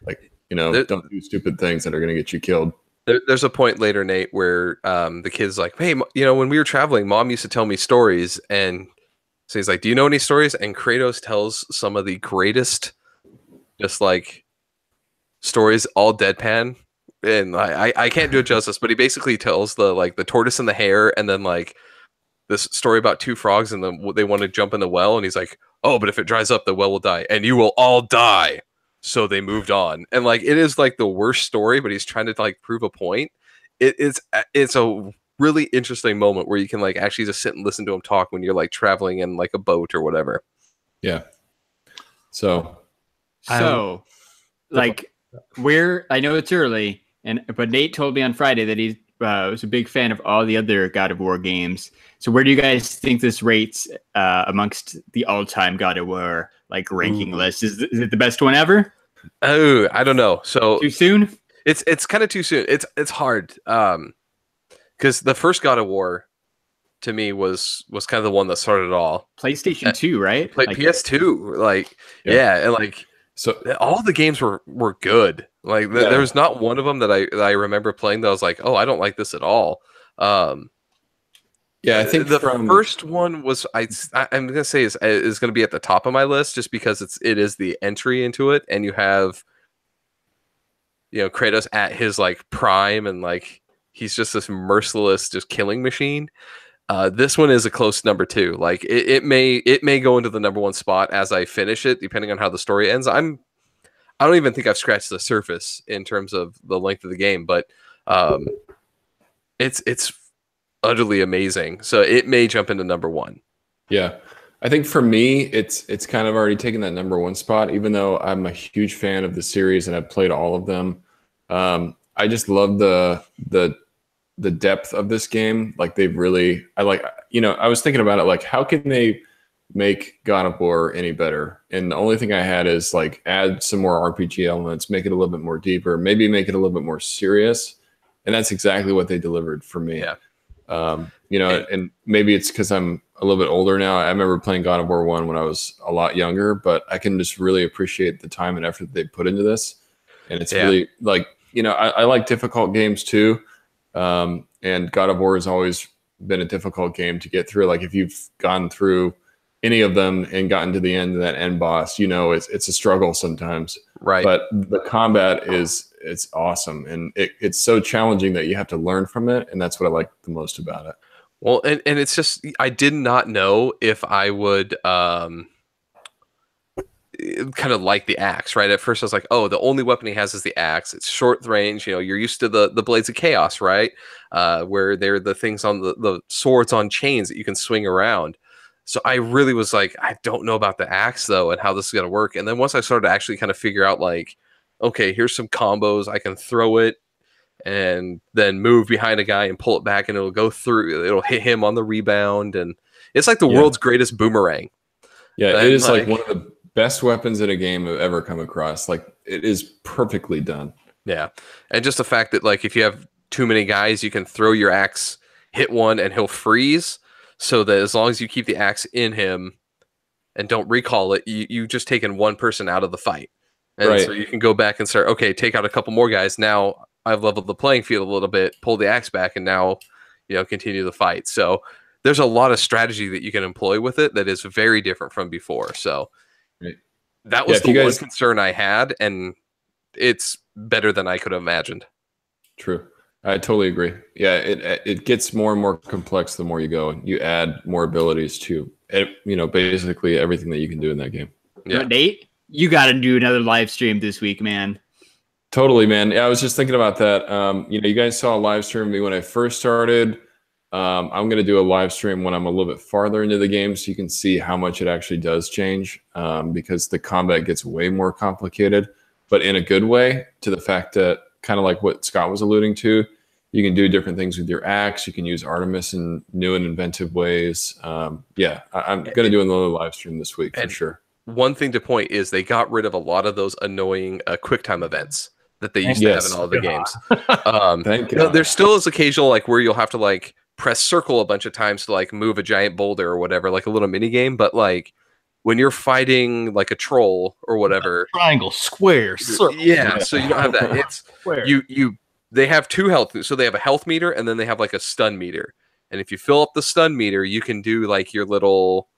Speaker 4: Like, don't do stupid things that are going to get you killed.
Speaker 5: There's a point later, Nate, where the kid's like, hey, when we were traveling, Mom used to tell me stories. And so he's like, do you know any stories? And Kratos tells some of the greatest, just like, stories, all deadpan. And I can't do it justice, but he basically tells the tortoise and the hare, and then like this story about two frogs and then they want to jump in the well. And he's like, oh, but if it dries up, the well will die and you will all die. So they moved on, and like it is like the worst story, but he's trying to like prove a point. It's a really interesting moment where you can like actually just sit and listen to him talk when you're like traveling in like a boat or whatever.
Speaker 4: Yeah. So
Speaker 3: like I know it's early, but Nate told me on Friday that he was a big fan of all the other God of War games. So where do you guys think this rates amongst the all-time God of War like ranking list? Is it the best one ever?
Speaker 5: Oh, I don't know. So
Speaker 3: too soon?
Speaker 5: It's kind of too soon. It's hard because the first God of War to me was kind of the one that started it all.
Speaker 3: PlayStation 2, right?
Speaker 5: Like PS2, like and like so all the games were good. Like there was not one of them that I remember playing that I was like, oh, I don't like this at all.
Speaker 4: Yeah, I think
Speaker 5: the first one was I'm gonna say is gonna be at the top of my list just because it is the entry into it, and you have Kratos at his like prime, and like he's just this merciless, just killing machine. This one is a close number 2. Like it may go into the number 1 spot as I finish it, depending on how the story ends. I don't even think I've scratched the surface in terms of the length of the game, but it's utterly amazing. So it may jump into number 1.
Speaker 4: Yeah. I think for me, it's kind of already taken that number 1 spot, even though I'm a huge fan of the series and I've played all of them. I just love the depth of this game. Like I was thinking about it, like how can they make God of War any better? And the only thing I had is like add some more RPG elements, make it a little bit more deeper, maybe make it a little bit more serious. And that's exactly what they delivered for me.
Speaker 5: Yeah.
Speaker 4: And maybe it's because I'm a little bit older now. I remember playing God of War 1 when I was a lot younger, but I can just really appreciate the time and effort that they put into this. And it's really like, I like difficult games too. And God of War has always been a difficult game to get through. Like if you've gone through any of them and gotten to the end of that end boss, it's a struggle sometimes.
Speaker 5: Right.
Speaker 4: But the combat it's awesome. And it's so challenging that you have to learn from it. And that's what I like the most about it.
Speaker 5: Well, and it's just, I did not know if I would kind of like the axe, right? At first I was like, oh, the only weapon he has is the axe. It's short range. You're used to the Blades of Chaos, right? Where they're the things on the swords on chains that you can swing around. So I really was like, I don't know about the axe though, and how this is going to work. And then once I started to actually kind of figure out like, okay, here's some combos. I can throw it and then move behind a guy and pull it back, and it'll go through. It'll hit him on the rebound, and it's like the world's greatest boomerang.
Speaker 4: Yeah, it is like one of the best weapons in a game I've ever come across. Like it is perfectly done.
Speaker 5: Yeah, and just the fact that like if you have too many guys, you can throw your axe, hit one, and he'll freeze. So that as long as you keep the axe in him and don't recall it, you just taken one person out of the fight, and so you can go back and start. Okay, take out a couple more guys now. I've leveled the playing field a little bit, pull the axe back, and now, continue the fight. So there's a lot of strategy that you can employ with it that is very different from before. So that was the one concern I had, and it's better than I could have imagined.
Speaker 4: True. I totally agree. Yeah, it gets more and more complex the more you go, and you add more abilities to, basically everything that you can do in that game.
Speaker 3: Yeah. Nate, you got to do another live stream this week, man.
Speaker 4: Totally, man. Yeah, I was just thinking about that. You guys saw a live stream of me when I first started. I'm going to do a live stream when I'm a little bit farther into the game, so you can see how much it actually does change, because the combat gets way more complicated, but in a good way, to the fact that kind of like what Scott was alluding to, you can do different things with your axe. You can use Artemis in new and inventive ways. I'm going to do another live stream this week for sure.
Speaker 5: One thing to point is they got rid of a lot of those annoying QuickTime events that they used to have in all the games.
Speaker 4: Thank God.
Speaker 5: There still is occasional like where you'll have to like press circle a bunch of times to like move a giant boulder or whatever, like a little mini game. But like when you're fighting like a troll or whatever,
Speaker 2: triangle, square, circle.
Speaker 5: Yeah, so you don't have that. It's they have 2 health. So they have a health meter and then they have like a stun meter. And if you fill up the stun meter, you can do like your little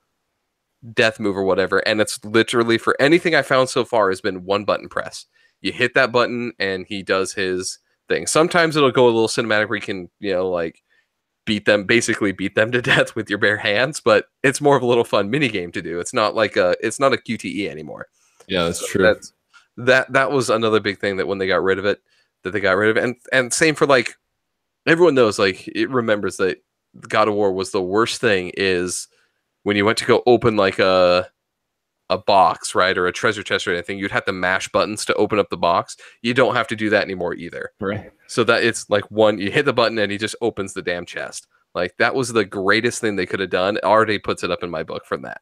Speaker 5: death move or whatever. And it's literally, for anything I found so far, has been one button press. You hit that button and he does his thing. Sometimes it'll go a little cinematic where you can, like basically beat them to death with your bare hands, but it's more of a little fun mini game to do. It's not like it's not a QTE anymore.
Speaker 4: Yeah, that's true.
Speaker 5: That was another big thing that when they got rid of it, and same for like, everyone knows, like it remembers that God of War was the worst thing is when you went to go open like a box, right, or a treasure chest or anything, you'd have to mash buttons to open up the box. You don't have to do that anymore either.
Speaker 4: Right.
Speaker 5: So that it's like you hit the button and he just opens the damn chest. Like that was the greatest thing they could have done. It already puts it up in my book from that.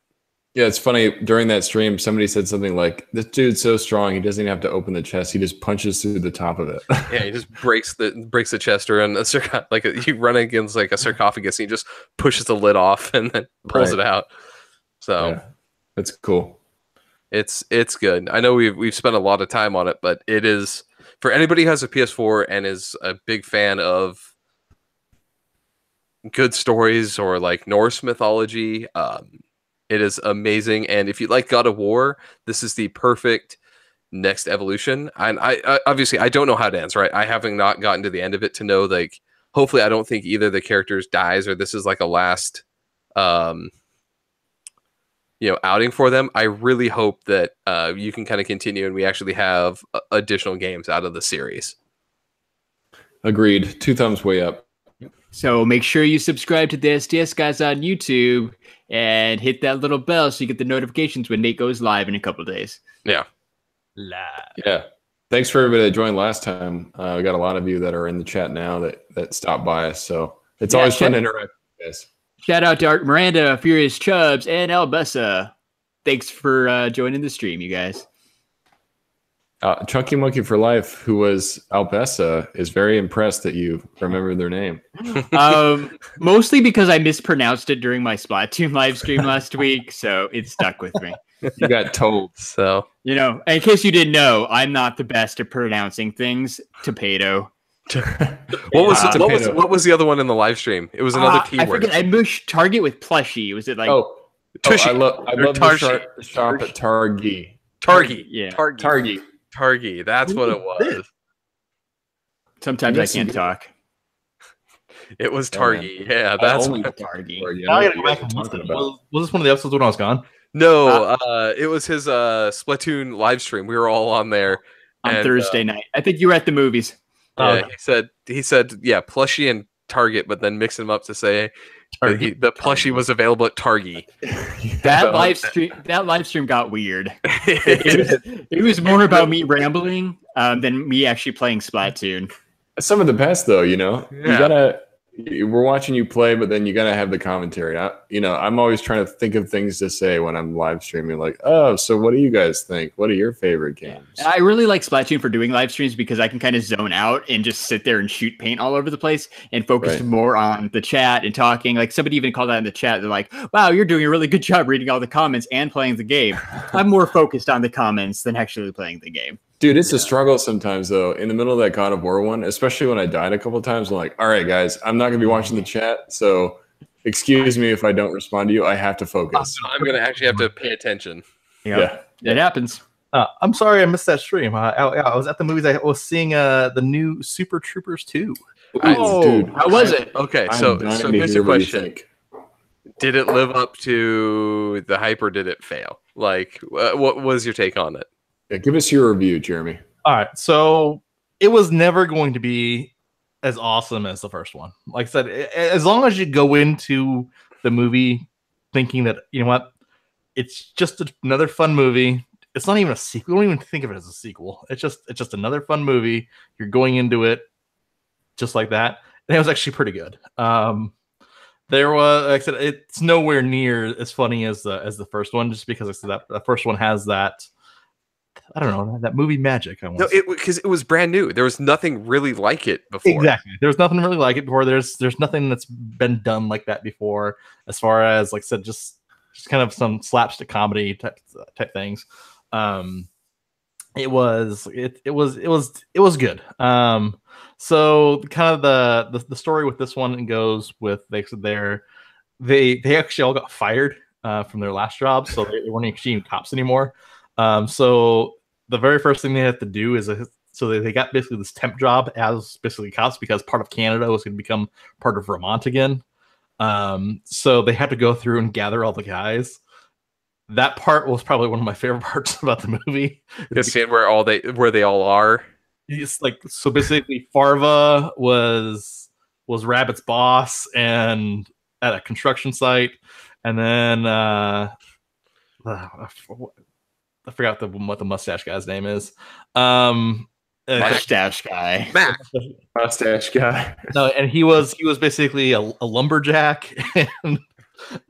Speaker 4: Yeah, it's funny. During that stream, somebody said something like, "This dude's so strong, he doesn't even have to open the chest. He just punches through the top of it."
Speaker 5: Yeah, he just breaks the chest, or like you run against like a sarcophagus, and he just pushes the lid off and then pulls it out. So
Speaker 4: yeah, that's cool.
Speaker 5: It's good. I know we've spent a lot of time on it, but it is, for anybody who has a PS4 and is a big fan of good stories or like Norse mythology, it is amazing. And if you like God of War, this is the perfect next evolution. And I obviously I don't know how it ends, right? I haven't not gotten to the end of it to know, like, hopefully I don't think either of the characters dies or this is like a last outing for them. I really hope that you can kind of continue and we actually have additional games out of the series.
Speaker 4: Agreed. 2 thumbs way up.
Speaker 3: So make sure you subscribe to the STS guys on YouTube and hit that little bell so you get the notifications when Nate goes live in a couple of days.
Speaker 5: Yeah.
Speaker 2: Live.
Speaker 4: Yeah. Thanks for everybody that joined last time. We got a lot of you that are in the chat now that stopped by us. So it's always fun to interact with you guys.
Speaker 3: Shout out to Art Miranda, Furious Chubbs, and Albessa. Thanks for joining the stream, you guys.
Speaker 4: Chunky Monkey for Life, who was Albessa, is very impressed that you remember their name.
Speaker 3: Mostly because I mispronounced it during my Splatoon live stream last week, so it stuck with me.
Speaker 4: You got told.
Speaker 5: So,
Speaker 3: in case you didn't know, I'm not the best at pronouncing things. Tomato.
Speaker 5: What was the other one in the live stream? It was another keyword.
Speaker 3: I forget. I mushed Target with plushie. Was it like?
Speaker 4: I love the shop at Targi.
Speaker 5: Targi.
Speaker 3: Yeah.
Speaker 5: Targi. That's what it was.
Speaker 3: Sometimes I can't talk.
Speaker 5: It was Targi. Yeah, that's
Speaker 3: Targi.
Speaker 2: I gotta go back and listen. Was this one of the episodes when I was gone?
Speaker 5: No, it was his Splatoon live stream. We were all on there
Speaker 3: on Thursday night. I think you were at the movies.
Speaker 5: Yeah, he said, yeah, plushie and Target, but then mixed them up to say the plushie was available at Targi.
Speaker 3: That live stream got weird. It was more about me rambling than me actually playing Splatoon.
Speaker 4: Some of the best, though. We're watching you play, but then you gotta have the commentary. I'm always trying to think of things to say when I'm live streaming. Like, oh, so what do you guys think? What are your favorite games?
Speaker 3: I really like Splatoon for doing live streams because I can kind of zone out and just sit there and shoot paint all over the place and focus more on the chat and talking. Like somebody even called out in the chat. They're like, "Wow, you're doing a really good job reading all the comments and playing the game." I'm more focused on the comments than actually playing the game.
Speaker 4: Dude, it's a struggle sometimes, though. In the middle of that God of War one, especially when I died a couple of times, I'm like, all right, guys, I'm not going to be watching the chat, so excuse me if I don't respond to you. I have to focus.
Speaker 5: I'm going to actually have to pay attention.
Speaker 3: Yeah. It happens.
Speaker 2: I'm sorry I missed that stream. I was at the movies. I was seeing the new Super Troopers 2.
Speaker 4: Dude,
Speaker 3: how was it?
Speaker 5: Okay, so here's the question. Did it live up to the hype or did it fail? Like, what was your take on it?
Speaker 4: Yeah, give us your review, Jeremy.
Speaker 2: All right, so it was never going to be as awesome as the first one. Like I said, as long as you go into the movie thinking that, you know what, it's just another fun movie. It's not even a sequel. Don't even think of it as a sequel. It's just another fun movie. You're going into it just like that, and it was actually pretty good. There was, like I said, it's nowhere near as funny as the first one, just because I said that the first one has that. I don't know, that movie magic.
Speaker 5: Because it was brand new. There was nothing really like it before.
Speaker 2: Exactly. There was nothing really like it before. There's nothing that's been done like that before, as far as, like I said, just kind of some slapstick comedy type things. It was good. So kind of the story with this one goes with they actually all got fired from their last job, so they weren't actually even cops anymore. So the very first thing they had to do is they got basically this temp job as basically cops because part of Canada was going to become part of Vermont again. So they had to go through and gather all the guys. That part was probably one of my favorite parts about the movie.
Speaker 5: Just seeing where they all are.
Speaker 2: It's like, so basically Farva was Rabbit's boss and at a construction site, and then I forgot what the mustache guy's name is.
Speaker 3: Mustache guy.
Speaker 5: Mac.
Speaker 4: Mustache guy.
Speaker 2: No, and he was basically a lumberjack. And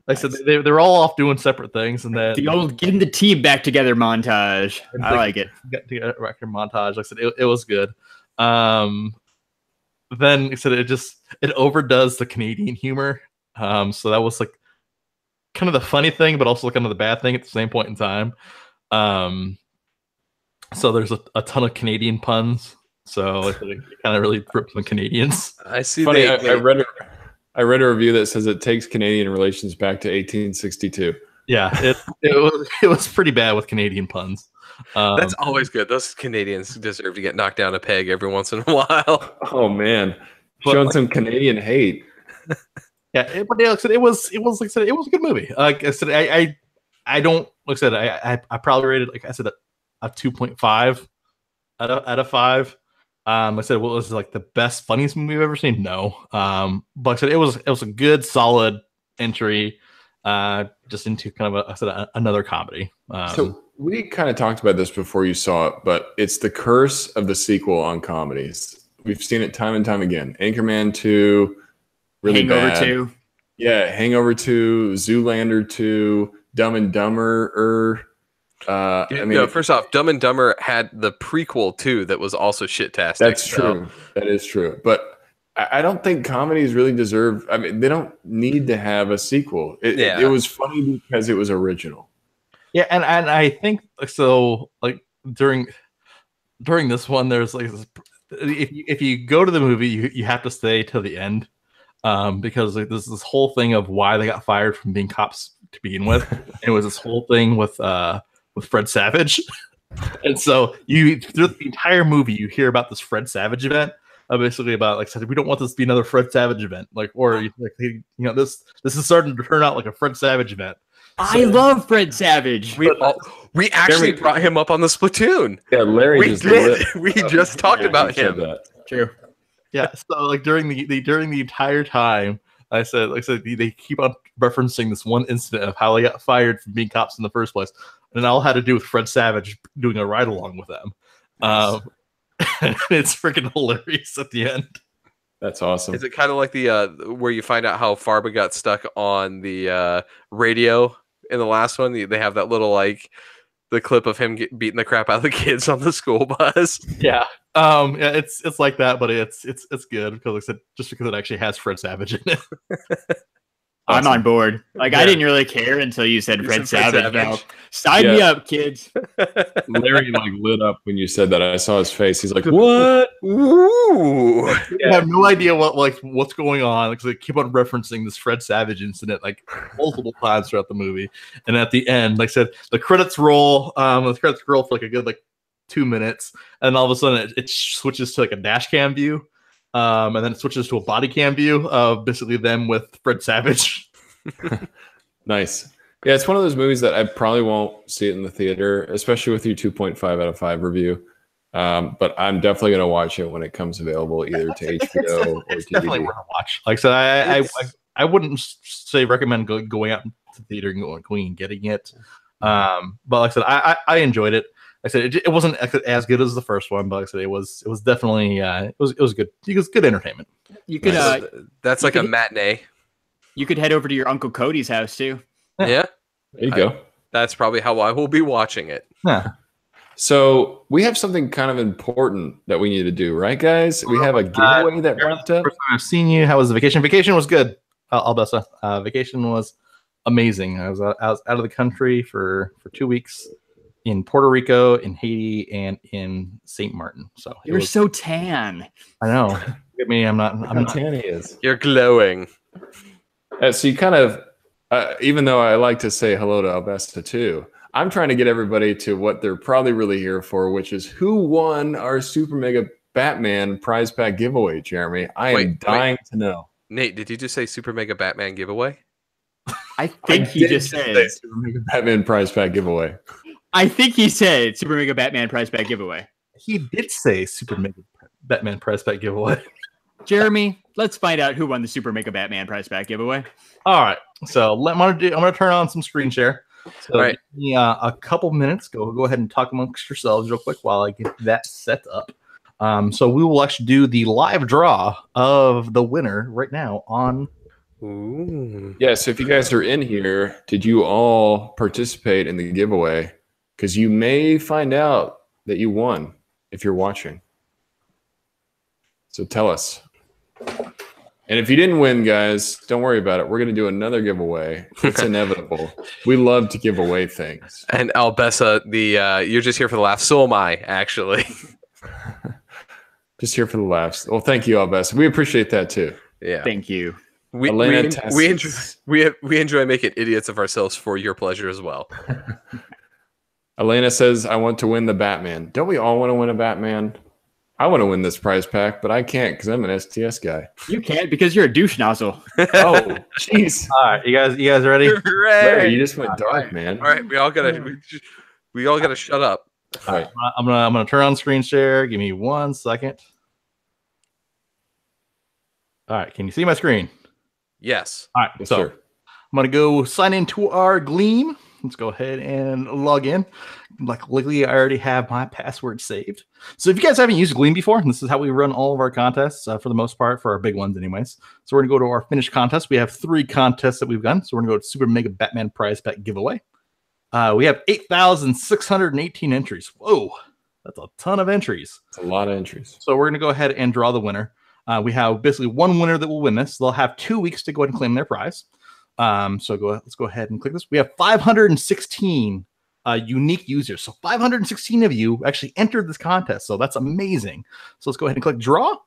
Speaker 2: like I said, they're all off doing separate things, and then
Speaker 3: the old getting the team back together montage. I like it.
Speaker 2: Get together record montage. Like I said, it was good. Then like I said, it overdoes the Canadian humor. So that was like kind of the funny thing, but also kind of the bad thing at the same point in time. So there's a ton of Canadian puns. So it kind of really ripped the Canadians.
Speaker 5: I see.
Speaker 4: Funny, I read a review that says it takes Canadian relations back to 1862.
Speaker 2: Yeah, it was pretty bad with Canadian puns.
Speaker 5: That's always good. Those Canadians deserve to get knocked down a peg every once in a while.
Speaker 4: Oh man, showing some Canadian hate.
Speaker 2: Yeah, but like I said, it was like I said, it was a good movie. Like I said, I don't like I said, I probably rated like I said a 2.5 out of 5. I said, well, it was like the best, funniest movie I've ever seen. No, but I said it was a good, solid entry, just into kind of another comedy.
Speaker 4: So we kind of talked about this before you saw it, but it's the curse of the sequel on comedies. We've seen it time and time again. Anchorman 2, really
Speaker 3: Hangover
Speaker 4: bad.
Speaker 3: 2.
Speaker 4: Yeah, Hangover 2, Zoolander 2, Dumb and Dumber.
Speaker 5: First off, Dumb and Dumber had the prequel too that was also shit-tastic.
Speaker 4: That's true. That is true. But I don't think comedies really deserve. I mean, they don't need to have a sequel. It was funny because it was original.
Speaker 2: Yeah, and I think so. Like during this one, there's like if you go to the movie, you have to stay till the end, because like, there's this whole thing of why they got fired from being cops to begin with. It was this whole thing with Fred Savage, and so through the entire movie you hear about this Fred Savage event, basically about like said we don't want this to be another Fred Savage event, like or like this is starting to turn out like a Fred Savage event.
Speaker 3: I love Fred Savage.
Speaker 5: We actually brought him up on the Splatoon.
Speaker 4: Yeah, Larry
Speaker 5: we just talked about him.
Speaker 3: True.
Speaker 2: Yeah, so like during the entire time, I said they keep on referencing this one incident of how they got fired from being cops in the first place, and it all had to do with Fred Savage doing a ride along with them. Nice. It's freaking hilarious at the end.
Speaker 4: That's awesome.
Speaker 5: Is it kind of like the where you find out how Farba got stuck on the radio in the last one? They have that little like the clip of him beating the crap out of the kids on the school bus.
Speaker 2: Yeah. Yeah, it's like that, but it's good because like I said, just because it actually has Fred Savage in it.
Speaker 3: I'm on board. Like I didn't really care until you said Fred Savage. Now, sign me up, kids.
Speaker 4: Larry like lit up when you said that. I saw his face. He's like, "What?
Speaker 5: Ooh!"
Speaker 2: I have no idea what's going on because they keep on referencing this Fred Savage incident like multiple times throughout the movie. And at the end, like I said, the credits roll. The credits roll for like a good 2 minutes, and all of a sudden it switches to like a dash cam view. And then it switches to a body cam view of basically them with Fred Savage.
Speaker 4: Nice. Yeah, it's one of those movies that I probably won't see it in the theater, especially with your 2.5 out of 5 review. But I'm definitely going to watch it when it comes available, either to HBO or
Speaker 2: it's
Speaker 4: DVD.
Speaker 2: Definitely worth a watch. Like I said, I wouldn't say recommend going out to the theater and going and getting it. But like I said, I enjoyed it. I said it wasn't as good as the first one, but like I said it was definitely it was good. It was good entertainment.
Speaker 3: You could
Speaker 5: that's like a matinee.
Speaker 3: You could head over to your Uncle Cody's house too.
Speaker 5: Yeah.
Speaker 4: There you go.
Speaker 5: That's probably how I will be watching it.
Speaker 2: Yeah.
Speaker 4: So we have something kind of important that we need to do, right, guys? We have a giveaway that wrapped up.
Speaker 2: First time I've seen you. How was the vacation? Vacation was good. Albessa. Vacation was amazing. I was out of the country for 2 weeks. In Puerto Rico, in Haiti, and in St. Martin. So
Speaker 3: you're so tan.
Speaker 2: I know. Look at me. I'm not
Speaker 4: tan he is.
Speaker 5: You're glowing.
Speaker 4: So you kind of, even though I like to say hello to Albesta too, I'm trying to get everybody to what they're probably really here for, which is who won our Super Mega Batman prize pack giveaway, Jeremy. I am dying to know.
Speaker 5: Nate, did you just say Super Mega Batman giveaway?
Speaker 3: I think he just said
Speaker 4: Super Mega Batman prize pack giveaway.
Speaker 3: I think he said Super Mega Batman prize pack giveaway.
Speaker 2: He did say Super Mega Batman prize pack giveaway.
Speaker 3: Jeremy, let's find out who won the Super Mega Batman prize pack giveaway.
Speaker 2: All right. So I'm gonna turn on some screen share. So
Speaker 5: all right.
Speaker 2: Give me a couple minutes. Go ahead and talk amongst yourselves real quick while I get that set up. So we will actually do the live draw of the winner right now on.
Speaker 5: Ooh.
Speaker 4: Yeah. So if you guys are in here, did you all participate in the giveaway? Because you may find out that you won if you're watching. So tell us. And if you didn't win, guys, don't worry about it. We're going to do another giveaway. It's inevitable. We love to give away things.
Speaker 5: And Albessa, you're just here for the laughs. So am I, actually.
Speaker 4: Just here for the laughs. Well, thank you, Albessa. We appreciate that too.
Speaker 5: Yeah.
Speaker 3: Thank you.
Speaker 5: We enjoy making idiots of ourselves for your pleasure as well.
Speaker 4: Elena says, I want to win the Batman. Don't we all want to win a Batman? I want to win this prize pack, but I can't because I'm an STS guy.
Speaker 3: You can't because you're a douche nozzle.
Speaker 4: Oh, jeez.
Speaker 2: All right, you guys ready?
Speaker 4: Larry, you just went dark, man.
Speaker 5: All right, we all gotta shut up.
Speaker 4: All right.
Speaker 2: I'm gonna turn on screen share. Give me 1 second. All right, can you see my screen?
Speaker 5: Yes.
Speaker 2: All right,
Speaker 4: Yes,
Speaker 2: so
Speaker 4: sir.
Speaker 2: I'm gonna go sign into our Gleam. Let's go ahead and log in. Luckily, I already have my password saved. So if you guys haven't used Gleam before, this is how we run all of our contests for the most part, for our big ones anyways. So we're gonna go to our finished contest. We have 3 contests that we've done. So we're gonna go to Super Mega Batman Prize Pack Giveaway. We have 8,618 entries. Whoa, that's a ton of entries.
Speaker 4: It's a lot of entries.
Speaker 2: So we're gonna go ahead and draw the winner. We have basically 1 winner that will win this. They'll have 2 weeks to go ahead and claim their prize. So let's go ahead and click this. We have 516 unique users. So 516 of you actually entered this contest. So that's amazing. So let's go ahead and click draw.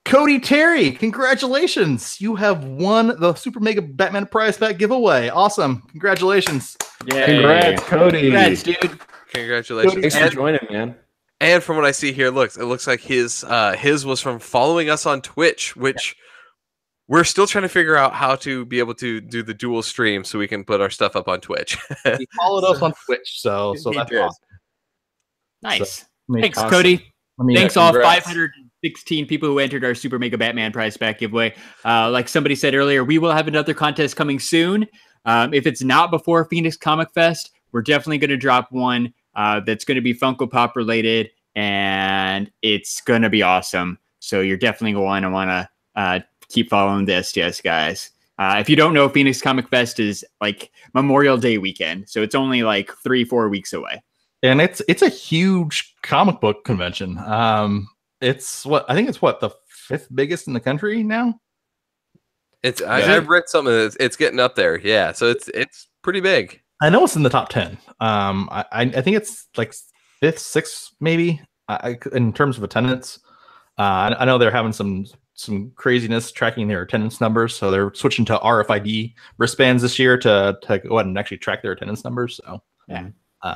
Speaker 2: Cody Terry, congratulations. You have won the Super Mega Batman Prize Pack giveaway. Awesome. Congratulations.
Speaker 3: Yeah.
Speaker 4: Congrats, Cody.
Speaker 3: Congrats, dude.
Speaker 5: Congratulations.
Speaker 4: Thanks for joining, man.
Speaker 5: And from what I see here, it looks like his was from following us on Twitch, which we're still trying to figure out how to be able to do the dual stream so we can put our stuff up on Twitch.
Speaker 2: He followed us on Twitch, so that's
Speaker 5: did.
Speaker 2: awesome.
Speaker 3: Nice.
Speaker 2: So,
Speaker 3: Thanks,
Speaker 4: awesome.
Speaker 3: Cody. Thanks all
Speaker 4: congrats.
Speaker 3: 516 people who entered our Super Mega Batman Prize Pack giveaway. Like somebody said earlier, we will have another contest coming soon. If it's not before Phoenix Comic Fest, we're definitely going to drop one that's going to be Funko Pop related, and it's going to be awesome. So you're definitely going to want to keep following the STS guys. If you don't know, Phoenix Comic Fest is like Memorial Day weekend, so it's only like 3-4 weeks away.
Speaker 2: And it's a huge comic book convention. It's I think it's the 5th biggest in the country now.
Speaker 5: I've read something it's getting up there. Yeah, so it's pretty big.
Speaker 2: I know it's in the top 10. I think it's like 5th, 6th maybe in terms of attendance. I know they're having some craziness tracking their attendance numbers, so they're switching to RFID wristbands this year to go ahead and actually track their attendance numbers. So
Speaker 3: yeah,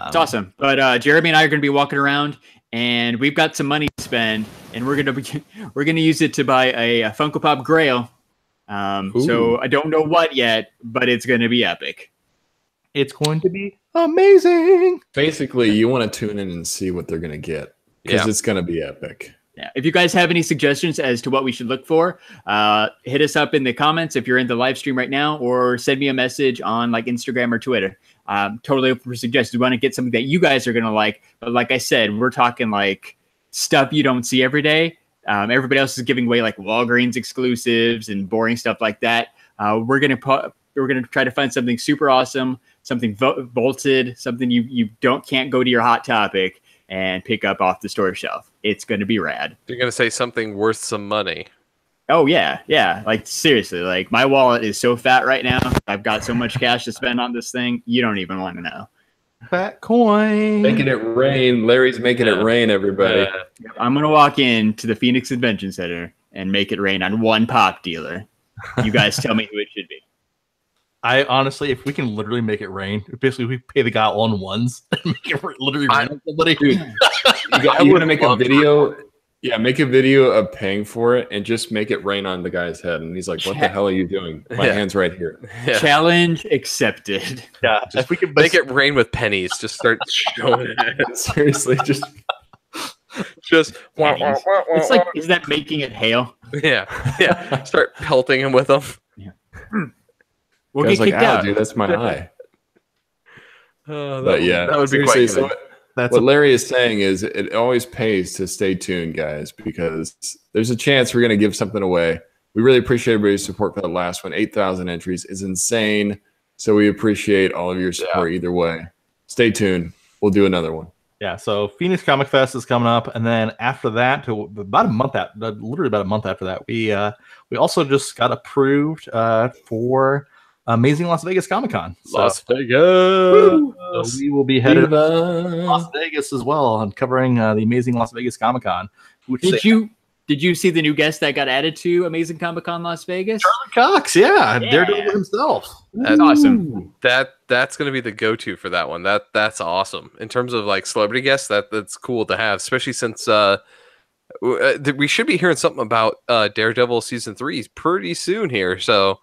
Speaker 3: it's awesome. But Jeremy and I are going to be walking around, and we've got some money to spend, and we're going to use it to buy a Funko Pop Grail. So I don't know what yet, but it's going to be epic.
Speaker 2: It's going to be amazing.
Speaker 4: Basically, you want to tune in and see what they're going to get because it's going to be epic.
Speaker 3: Yeah. If you guys have any suggestions as to what we should look for, hit us up in the comments if you're in the live stream right now, or send me a message on like Instagram or Twitter. Totally open for suggestions. We want to get something that you guys are going to like. But like I said, we're talking like stuff you don't see every day. Everybody else is giving away like Walgreens exclusives and boring stuff like that. We're going to try to find something super awesome, something vaulted, something you can't go to your Hot Topic and pick up off the store shelf. It's going to be rad.
Speaker 5: You're going to say something worth some money.
Speaker 3: Oh, yeah. Yeah. Like, seriously, like, my wallet is so fat right now. I've got so much cash to spend on this thing. You don't even want to know.
Speaker 2: Fat coin.
Speaker 4: Making it rain. Larry's making it rain, everybody.
Speaker 3: I'm going to walk into the Phoenix Convention Center and make it rain on one pop dealer. You guys tell me who it should be.
Speaker 2: I honestly, if we can literally make it rain, basically we pay the guy on ones and make it literally rain on somebody.
Speaker 4: Dude, you want to make a video? Yeah, make a video of paying for it and just make it rain on the guy's head. And he's like, what the hell are you doing? My hand's right here.
Speaker 5: Yeah.
Speaker 3: Challenge accepted.
Speaker 2: Yeah, if we can
Speaker 5: Make it rain with pennies. Just start showing it.
Speaker 4: Seriously, just
Speaker 3: It's like, is that making it hail?
Speaker 5: yeah. Start pelting him with them.
Speaker 3: Yeah.
Speaker 4: We'll get kicked out. Dude, that's my eye. But yeah,
Speaker 5: that would be quite good.
Speaker 4: What Larry is saying is it always pays to stay tuned, guys, because there's a chance we're going to give something away. We really appreciate everybody's support for the last one. 8,000 entries is insane. So we appreciate all of your support either way. Stay tuned. We'll do another one.
Speaker 2: Yeah, so Phoenix Comic Fest is coming up, and then after that, literally about a month after that, we also just got approved for Amazing Las Vegas Comic Con.
Speaker 5: Las Vegas.
Speaker 2: So we will be headed to Las Vegas as well and covering the Amazing Las Vegas Comic Con.
Speaker 3: Did Did you see the new guest that got added to Amazing Comic-Con Las Vegas?
Speaker 2: Charlie Cox, yeah. Daredevil himself.
Speaker 3: That's awesome.
Speaker 5: That's going to be the go-to for that one. That's awesome. In terms of like celebrity guests, that's cool to have, especially since we should be hearing something about Daredevil season 3 pretty soon here. So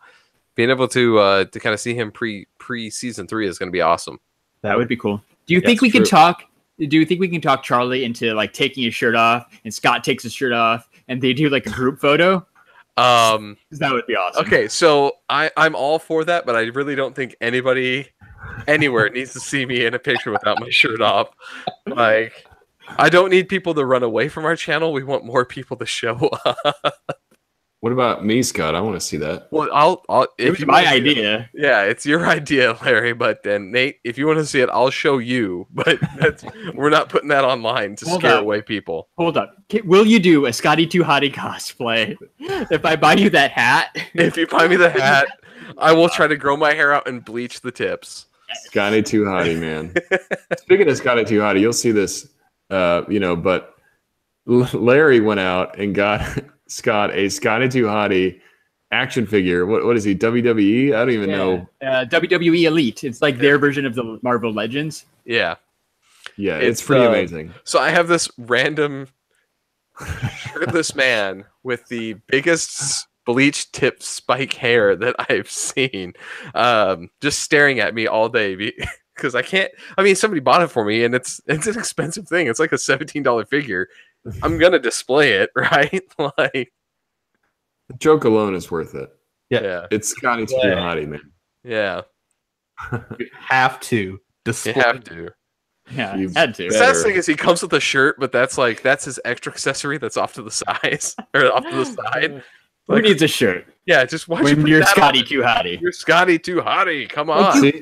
Speaker 5: being able to kind of see him pre season 3 is going to be awesome.
Speaker 3: That would be cool. Do you think we can talk? Do you think we can talk Charlie into like taking his shirt off, and Scott takes his shirt off, and they do like a group photo? That would be awesome.
Speaker 5: Okay, so I'm all for that, but I really don't think anybody anywhere needs to see me in a picture without my shirt off. Like, I don't need people to run away from our channel. We want more people to show up.
Speaker 4: What about me, Scott? I want to see that.
Speaker 5: Well, I'll
Speaker 3: It's my idea.
Speaker 5: Yeah, it's your idea, Larry. But then Nate, if you want to see it, I'll show you. But we're not putting that online to scare away people.
Speaker 3: Hold up. Will you do a Scotty Too Hottie cosplay if I buy you that hat?
Speaker 5: If you buy me the hat, I will try to grow my hair out and bleach the tips.
Speaker 4: Scotty Too Hottie, man. Speaking of Scotty Too Hottie, you'll see this, but Larry went out and got Scott a Scotty Too Hottie action figure. What is he, WWE? I don't even know.
Speaker 3: WWE Elite. It's like their version of the Marvel Legends.
Speaker 5: Yeah.
Speaker 4: Yeah, it's pretty amazing.
Speaker 5: So I have this random shirtless man with the biggest bleach tip spike hair that I've seen, just staring at me all day because I can't. I mean, somebody bought it for me, and it's an expensive thing. It's like a $17 figure. I'm gonna display it, right? Like,
Speaker 4: the joke alone is worth it.
Speaker 5: Yeah.
Speaker 4: It's Scotty Too Hottie, man.
Speaker 5: Yeah.
Speaker 2: You have to display.
Speaker 5: You have to.
Speaker 3: Yeah, you had to.
Speaker 5: The sad thing is he comes with a shirt, but that's his extra accessory that's off to the sides or off to the side.
Speaker 3: Who needs a shirt?
Speaker 5: Yeah, just watch
Speaker 3: when you're Scotty Too Hottie.
Speaker 5: You're Scotty Too Hottie. Come on.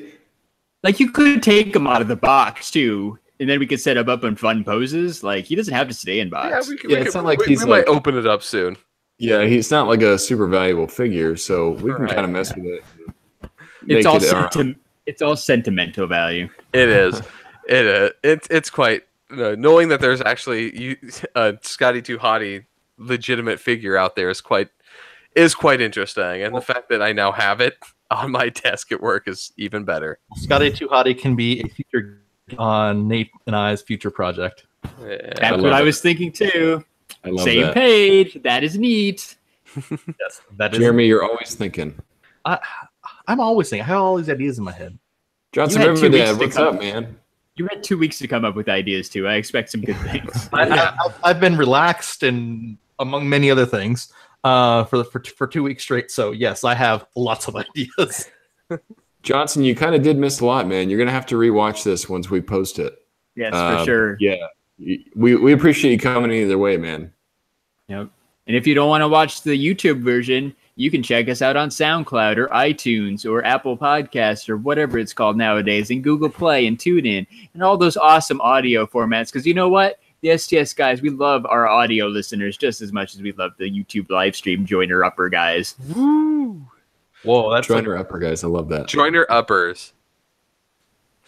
Speaker 3: Like you could take him out of the box too, and then we could set him up in fun poses. Like he doesn't have to stay in box.
Speaker 5: Yeah, it's not like we might open it up soon.
Speaker 4: Yeah, he's not like a super valuable figure, so we can kind of mess with it.
Speaker 3: It's all sentimental value.
Speaker 5: It is. It's quite knowing that there's actually a Scotty Too Hottie legitimate figure out there is quite interesting, and the fact that I now have it on my desk at work is even better.
Speaker 2: Scotty Too Hottie can be a future on Nate and I's future project.
Speaker 5: Yeah,
Speaker 3: that's what I was thinking too.
Speaker 4: I love
Speaker 3: Same
Speaker 4: that.
Speaker 3: page. That is neat.
Speaker 2: Yes, that is.
Speaker 4: Jeremy, you're always thinking.
Speaker 2: I'm always thinking. I have all these ideas in my head.
Speaker 4: Johnson Riverdad, what's up, man?
Speaker 3: You had 2 weeks to come up with ideas too. I expect some good things.
Speaker 2: I've been relaxed and among many other things for 2 weeks straight. So yes, I have lots of ideas.
Speaker 4: Johnson, you kind of did miss a lot, man. You're gonna have to rewatch this once we post it.
Speaker 3: Yes, for sure.
Speaker 4: Yeah, we appreciate you coming either way, man.
Speaker 3: Yep. And if you don't want to watch the YouTube version, you can check us out on SoundCloud or iTunes or Apple Podcasts or whatever it's called nowadays, and Google Play and TuneIn and all those awesome audio formats. Because you know what? The STS guys, we love our audio listeners just as much as we love the YouTube live stream joiner upper guys.
Speaker 5: Woo!
Speaker 2: Whoa, that's
Speaker 4: joiner upper guys. I love that.
Speaker 5: Joiner uppers.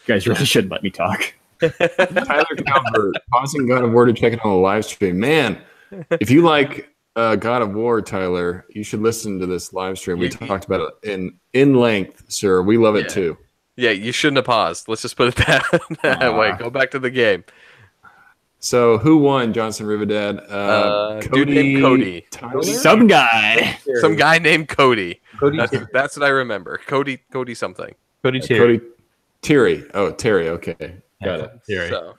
Speaker 3: You guys really shouldn't let me talk.
Speaker 4: Tyler Calvert, pausing God of War to check it on the live stream. Man, if you like God of War, Tyler, you should listen to this live stream. We talked about it in length, sir. We love it too.
Speaker 5: Yeah, you shouldn't have paused. Let's just put it that way. Go back to the game.
Speaker 4: So who won, Johnson Riverdad?
Speaker 5: Dude named Cody.
Speaker 4: Tyler?
Speaker 3: Some guy.
Speaker 5: Some guy named Cody.
Speaker 2: Cody.
Speaker 5: That's what I remember. Cody something.
Speaker 2: Cody Terry.
Speaker 4: Terry. Oh, Terry. Okay. Got it.
Speaker 2: Terry.
Speaker 5: So,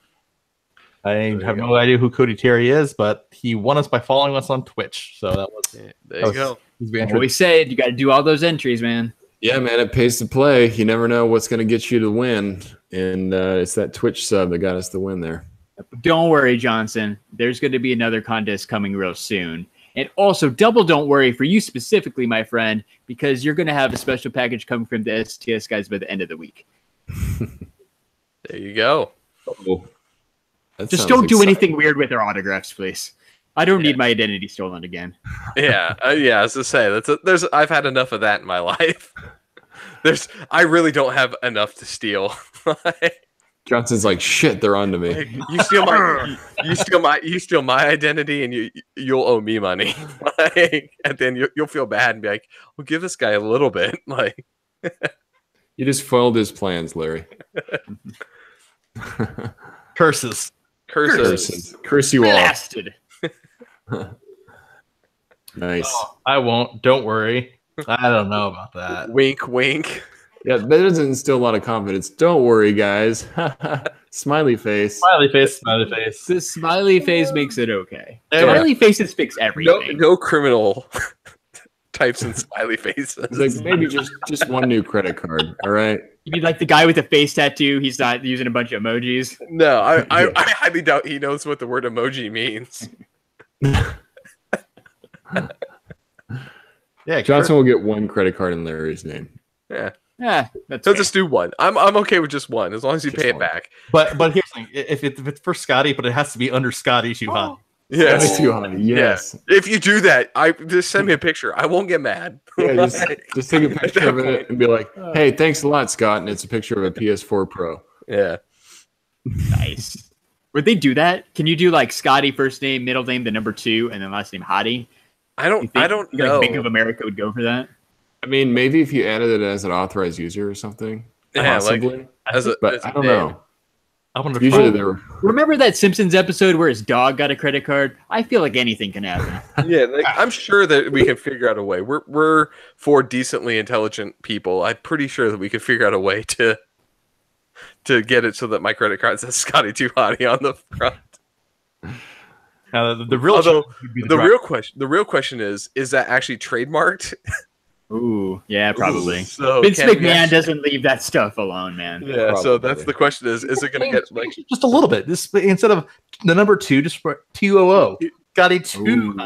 Speaker 2: I have no idea who Cody Terry is, but he won us by following us on Twitch. So that was
Speaker 5: there you go.
Speaker 3: Always said you got to do all those entries, man.
Speaker 4: Yeah, man, it pays to play. You never know what's going to get you to win, and it's that Twitch sub that got us the win there.
Speaker 3: Don't worry, Johnson. There's going to be another contest coming real soon. And also, double don't worry for you specifically, my friend, because you're going to have a special package coming from the STS guys by the end of the week.
Speaker 5: There you go.
Speaker 4: Oh,
Speaker 3: just don't do anything weird with their autographs, please. I don't need my identity stolen again.
Speaker 5: Yeah, as I say, I've had enough of that in my life. I really don't have enough to steal.
Speaker 4: Johnson's like, shit, they're on to me.
Speaker 5: Like, you steal my identity, and you'll owe me money. Like, and then you'll feel bad and be like, well, give this guy a little bit. Like,
Speaker 4: You just foiled his plans, Larry.
Speaker 2: Curses.
Speaker 4: Curse you all.
Speaker 3: Blasted.
Speaker 4: Nice.
Speaker 2: Oh, I won't. Don't worry. I don't know about that.
Speaker 5: wink, wink.
Speaker 4: Yeah, that doesn't instill a lot of confidence. Don't worry, guys. Smiley face.
Speaker 2: Smiley face. Smiley face.
Speaker 3: The smiley face makes it okay.
Speaker 2: Yeah.
Speaker 3: Smiley faces fix everything.
Speaker 5: No criminal types in smiley faces.
Speaker 4: It's like maybe just one new credit card. All right.
Speaker 3: You mean like the guy with the face tattoo? He's not using a bunch of emojis.
Speaker 5: No, I highly doubt he knows what the word emoji means.
Speaker 2: Yeah,
Speaker 4: Johnson will get one credit card in Larry's name.
Speaker 5: Yeah.
Speaker 3: Yeah, that's
Speaker 5: So
Speaker 3: fair.
Speaker 5: just do one. I'm okay with just one as long as you
Speaker 4: Just
Speaker 5: pay it
Speaker 4: one.
Speaker 5: back.
Speaker 2: But here's the thing: if it's for Scotty, but it has to be under Scotty too hot.
Speaker 5: Yes.
Speaker 4: That's too honey. Yes.
Speaker 5: If you do that, I just send me a picture. I won't get mad.
Speaker 4: Yeah, just take a picture of it and be like, hey, thanks a lot, Scott. And it's a picture of a PS4 Pro.
Speaker 5: Yeah.
Speaker 3: Nice. Would they do that? Can you do like Scotty first name, middle name, the number 2, and then last name Hottie?
Speaker 5: I don't
Speaker 3: You think
Speaker 5: know.
Speaker 3: Bank of America would go for that.
Speaker 4: I mean, maybe if you added it as an authorized user or something.
Speaker 5: Yeah,
Speaker 4: possibly.
Speaker 5: but
Speaker 4: But I don't know.
Speaker 2: I wonder.
Speaker 4: Usually they were.
Speaker 3: Remember that Simpsons episode where his dog got a credit card? I feel like anything can happen.
Speaker 5: Yeah, like, I'm sure that we can figure out a way. We're 4 decently intelligent people. I'm pretty sure that we could figure out a way to get it so that my credit card says Scotty Too Hottie on the front.
Speaker 2: The real
Speaker 5: Although
Speaker 2: would be
Speaker 5: the real question is that actually trademarked?
Speaker 3: Ooh, yeah, probably.
Speaker 5: So
Speaker 3: Vince
Speaker 5: can we
Speaker 3: McMahon
Speaker 5: actually-
Speaker 3: doesn't leave that stuff alone, man.
Speaker 5: Yeah, so
Speaker 4: Probably.
Speaker 5: that's the question: is it going to get like?
Speaker 2: just a little bit. This instead of the number 2, just for TOO. Scotty 2.
Speaker 3: Ooh.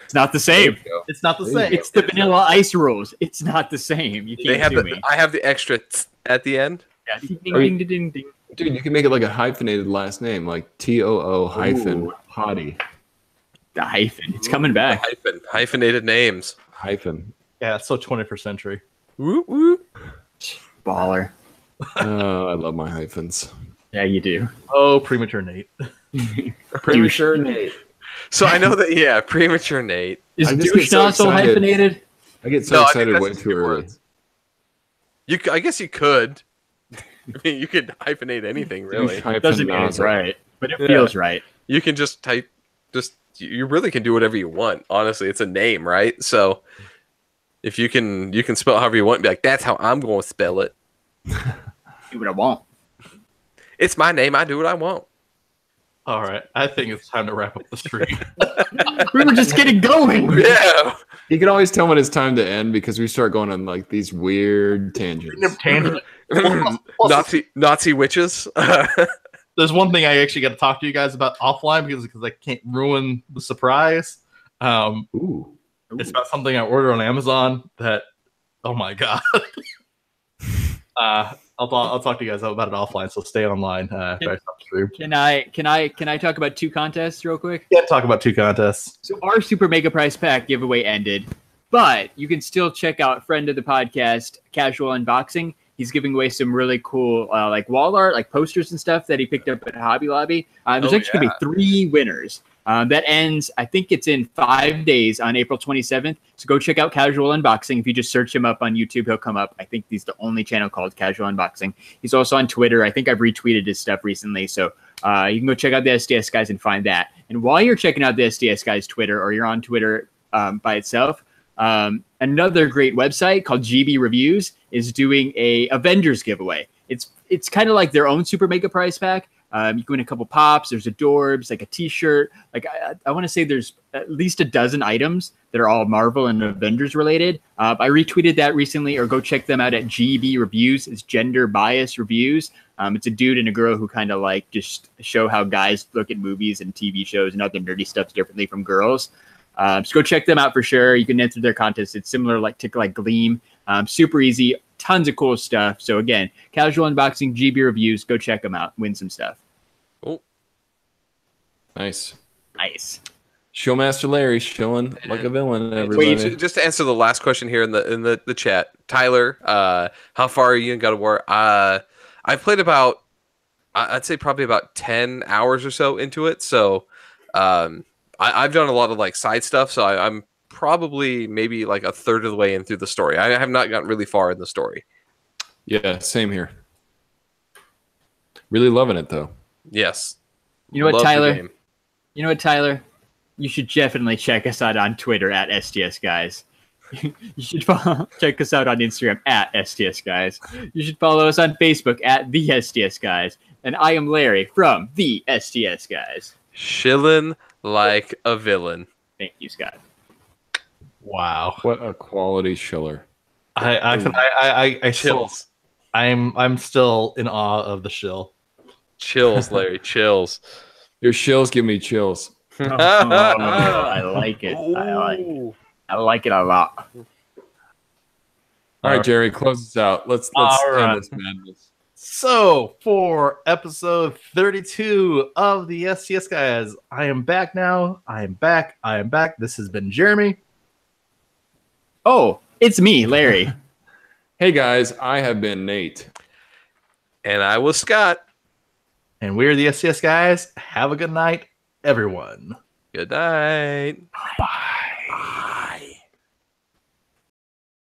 Speaker 3: It's not the same.
Speaker 2: It's not the
Speaker 4: There you
Speaker 2: same.
Speaker 4: go.
Speaker 3: It's the Vanilla Ice rules. It's not the same. You
Speaker 5: They
Speaker 3: can't
Speaker 5: have
Speaker 3: do me.
Speaker 5: the. I have the extra at the end.
Speaker 3: Yeah, ding,
Speaker 4: Are
Speaker 3: ding,
Speaker 4: you-
Speaker 3: ding, ding, ding.
Speaker 4: Dude, you can make it like a hyphenated last name, like TOO hyphen
Speaker 3: Ooh.
Speaker 4: Hottie
Speaker 3: The hyphen. It's coming back.
Speaker 5: Hyphenated names.
Speaker 4: hyphen.
Speaker 2: Yeah, it's so 21st century.
Speaker 5: Whoop, whoop.
Speaker 3: Baller.
Speaker 4: Oh, I love my hyphens.
Speaker 3: Yeah, you do.
Speaker 2: Oh, premature Nate.
Speaker 4: Premature Nate.
Speaker 5: So I know that premature Nate.
Speaker 3: Is
Speaker 4: I just get
Speaker 3: douche
Speaker 4: so
Speaker 3: not so
Speaker 4: excited.
Speaker 3: hyphenated?
Speaker 4: I get so
Speaker 5: No, I think
Speaker 4: excited
Speaker 5: that's
Speaker 4: way
Speaker 5: just
Speaker 4: too
Speaker 5: your
Speaker 4: early.
Speaker 5: words. I guess you could. I mean, you could hyphenate anything really.
Speaker 4: Douche hyphen
Speaker 3: Doesn't mean it's
Speaker 4: nozzle.
Speaker 3: right, but it
Speaker 5: Yeah.
Speaker 3: feels right.
Speaker 5: You can just type. You really can do whatever you want. Honestly, it's a name, right? So if you can spell it however you want. And be like, that's how I'm going to spell it.
Speaker 3: Do what I want.
Speaker 5: It's my name. I do what I want.
Speaker 2: All right, I think it's time to wrap up the stream.
Speaker 3: We were just getting going.
Speaker 5: Yeah.
Speaker 4: You can always tell when it's time to end because we start going on like these weird tangents.
Speaker 2: Tangent. Plus,
Speaker 5: Nazi witches.
Speaker 2: there's one thing I actually got to talk to you guys about offline because I can't ruin the surprise.
Speaker 4: Ooh.
Speaker 2: It's about something I ordered on Amazon that, oh my god. I'll talk to you guys about it offline, so stay online. If I stop the stream.
Speaker 3: Can I talk about 2 contests real quick?
Speaker 2: Yeah, talk about 2 contests.
Speaker 3: So our Super Mega Prize Pack giveaway ended, but you can still check out friend of the podcast, Casual Unboxing. He's giving away some really cool like wall art, like posters and stuff that he picked up at Hobby Lobby. There's actually going to be 3 winners. That ends, I think it's in 5 days on April 27th. So go check out Casual Unboxing. If you just search him up on YouTube, he'll come up. I think he's the only channel called Casual Unboxing. He's also on Twitter. I think I've retweeted his stuff recently. So you can go check out the SDS guys and find that. And while you're checking out the SDS guys Twitter, or you're on Twitter by itself, another great website called GB Reviews is doing a Avengers giveaway. It's kind of like their own Super Mega Prize Pack. You can win a couple pops. There's adorbs, like a T-shirt. Like I want to say there's at least a dozen items that are all Marvel and Avengers related. I retweeted that recently, or go check them out at GB Reviews. It's gender bias reviews. It's a dude and a girl who kind of like just show how guys look at movies and TV shows and other nerdy stuff differently from girls. So go check them out for sure. You can enter their contest. It's similar to Gleam. Super easy. Tons of cool stuff. So again, Casual Unboxing, GB Reviews. Go check them out. Win some stuff.
Speaker 5: Oh,
Speaker 4: Nice.
Speaker 3: Nice.
Speaker 4: Showmaster Larry showing like a villain. Everybody.
Speaker 5: wait, just to answer the last question here in the chat, Tyler, how far are you in God of War? I've played about I'd say probably about 10 hours or so into it. So I've done a lot of like side stuff. So I'm probably maybe like a third of the way in through the story. I have not gotten really far in the story.
Speaker 4: Yeah, same here. Really loving it though.
Speaker 5: Yes.
Speaker 3: You know what,
Speaker 5: Love the
Speaker 3: Tyler?
Speaker 5: game.
Speaker 3: You know what, Tyler? You should definitely check us out on Twitter at STS Guys. You should check us out on Instagram at STS Guys. You should follow us on Facebook at The STS Guys. And I am Larry from The STS Guys.
Speaker 5: Shillin' like a villain.
Speaker 3: Thank you, Scott.
Speaker 2: Wow.
Speaker 4: What a quality shiller.
Speaker 2: I
Speaker 5: Chills.
Speaker 2: I'm still in awe of the shill.
Speaker 5: Chills, Larry. Chills.
Speaker 4: Your shills give me chills.
Speaker 3: I like it. I like it a lot.
Speaker 4: All right, Jerry, close us out. Let's end this madness.
Speaker 2: So, for episode 32 of the STS Guys, I am back now. I am back. This has been Jeremy.
Speaker 3: Oh, it's me, Larry.
Speaker 4: Hey, guys, I have been Nate.
Speaker 5: And I was Scott.
Speaker 2: And we're the STS Guys. Have a good night, everyone.
Speaker 5: Good night.
Speaker 2: Bye.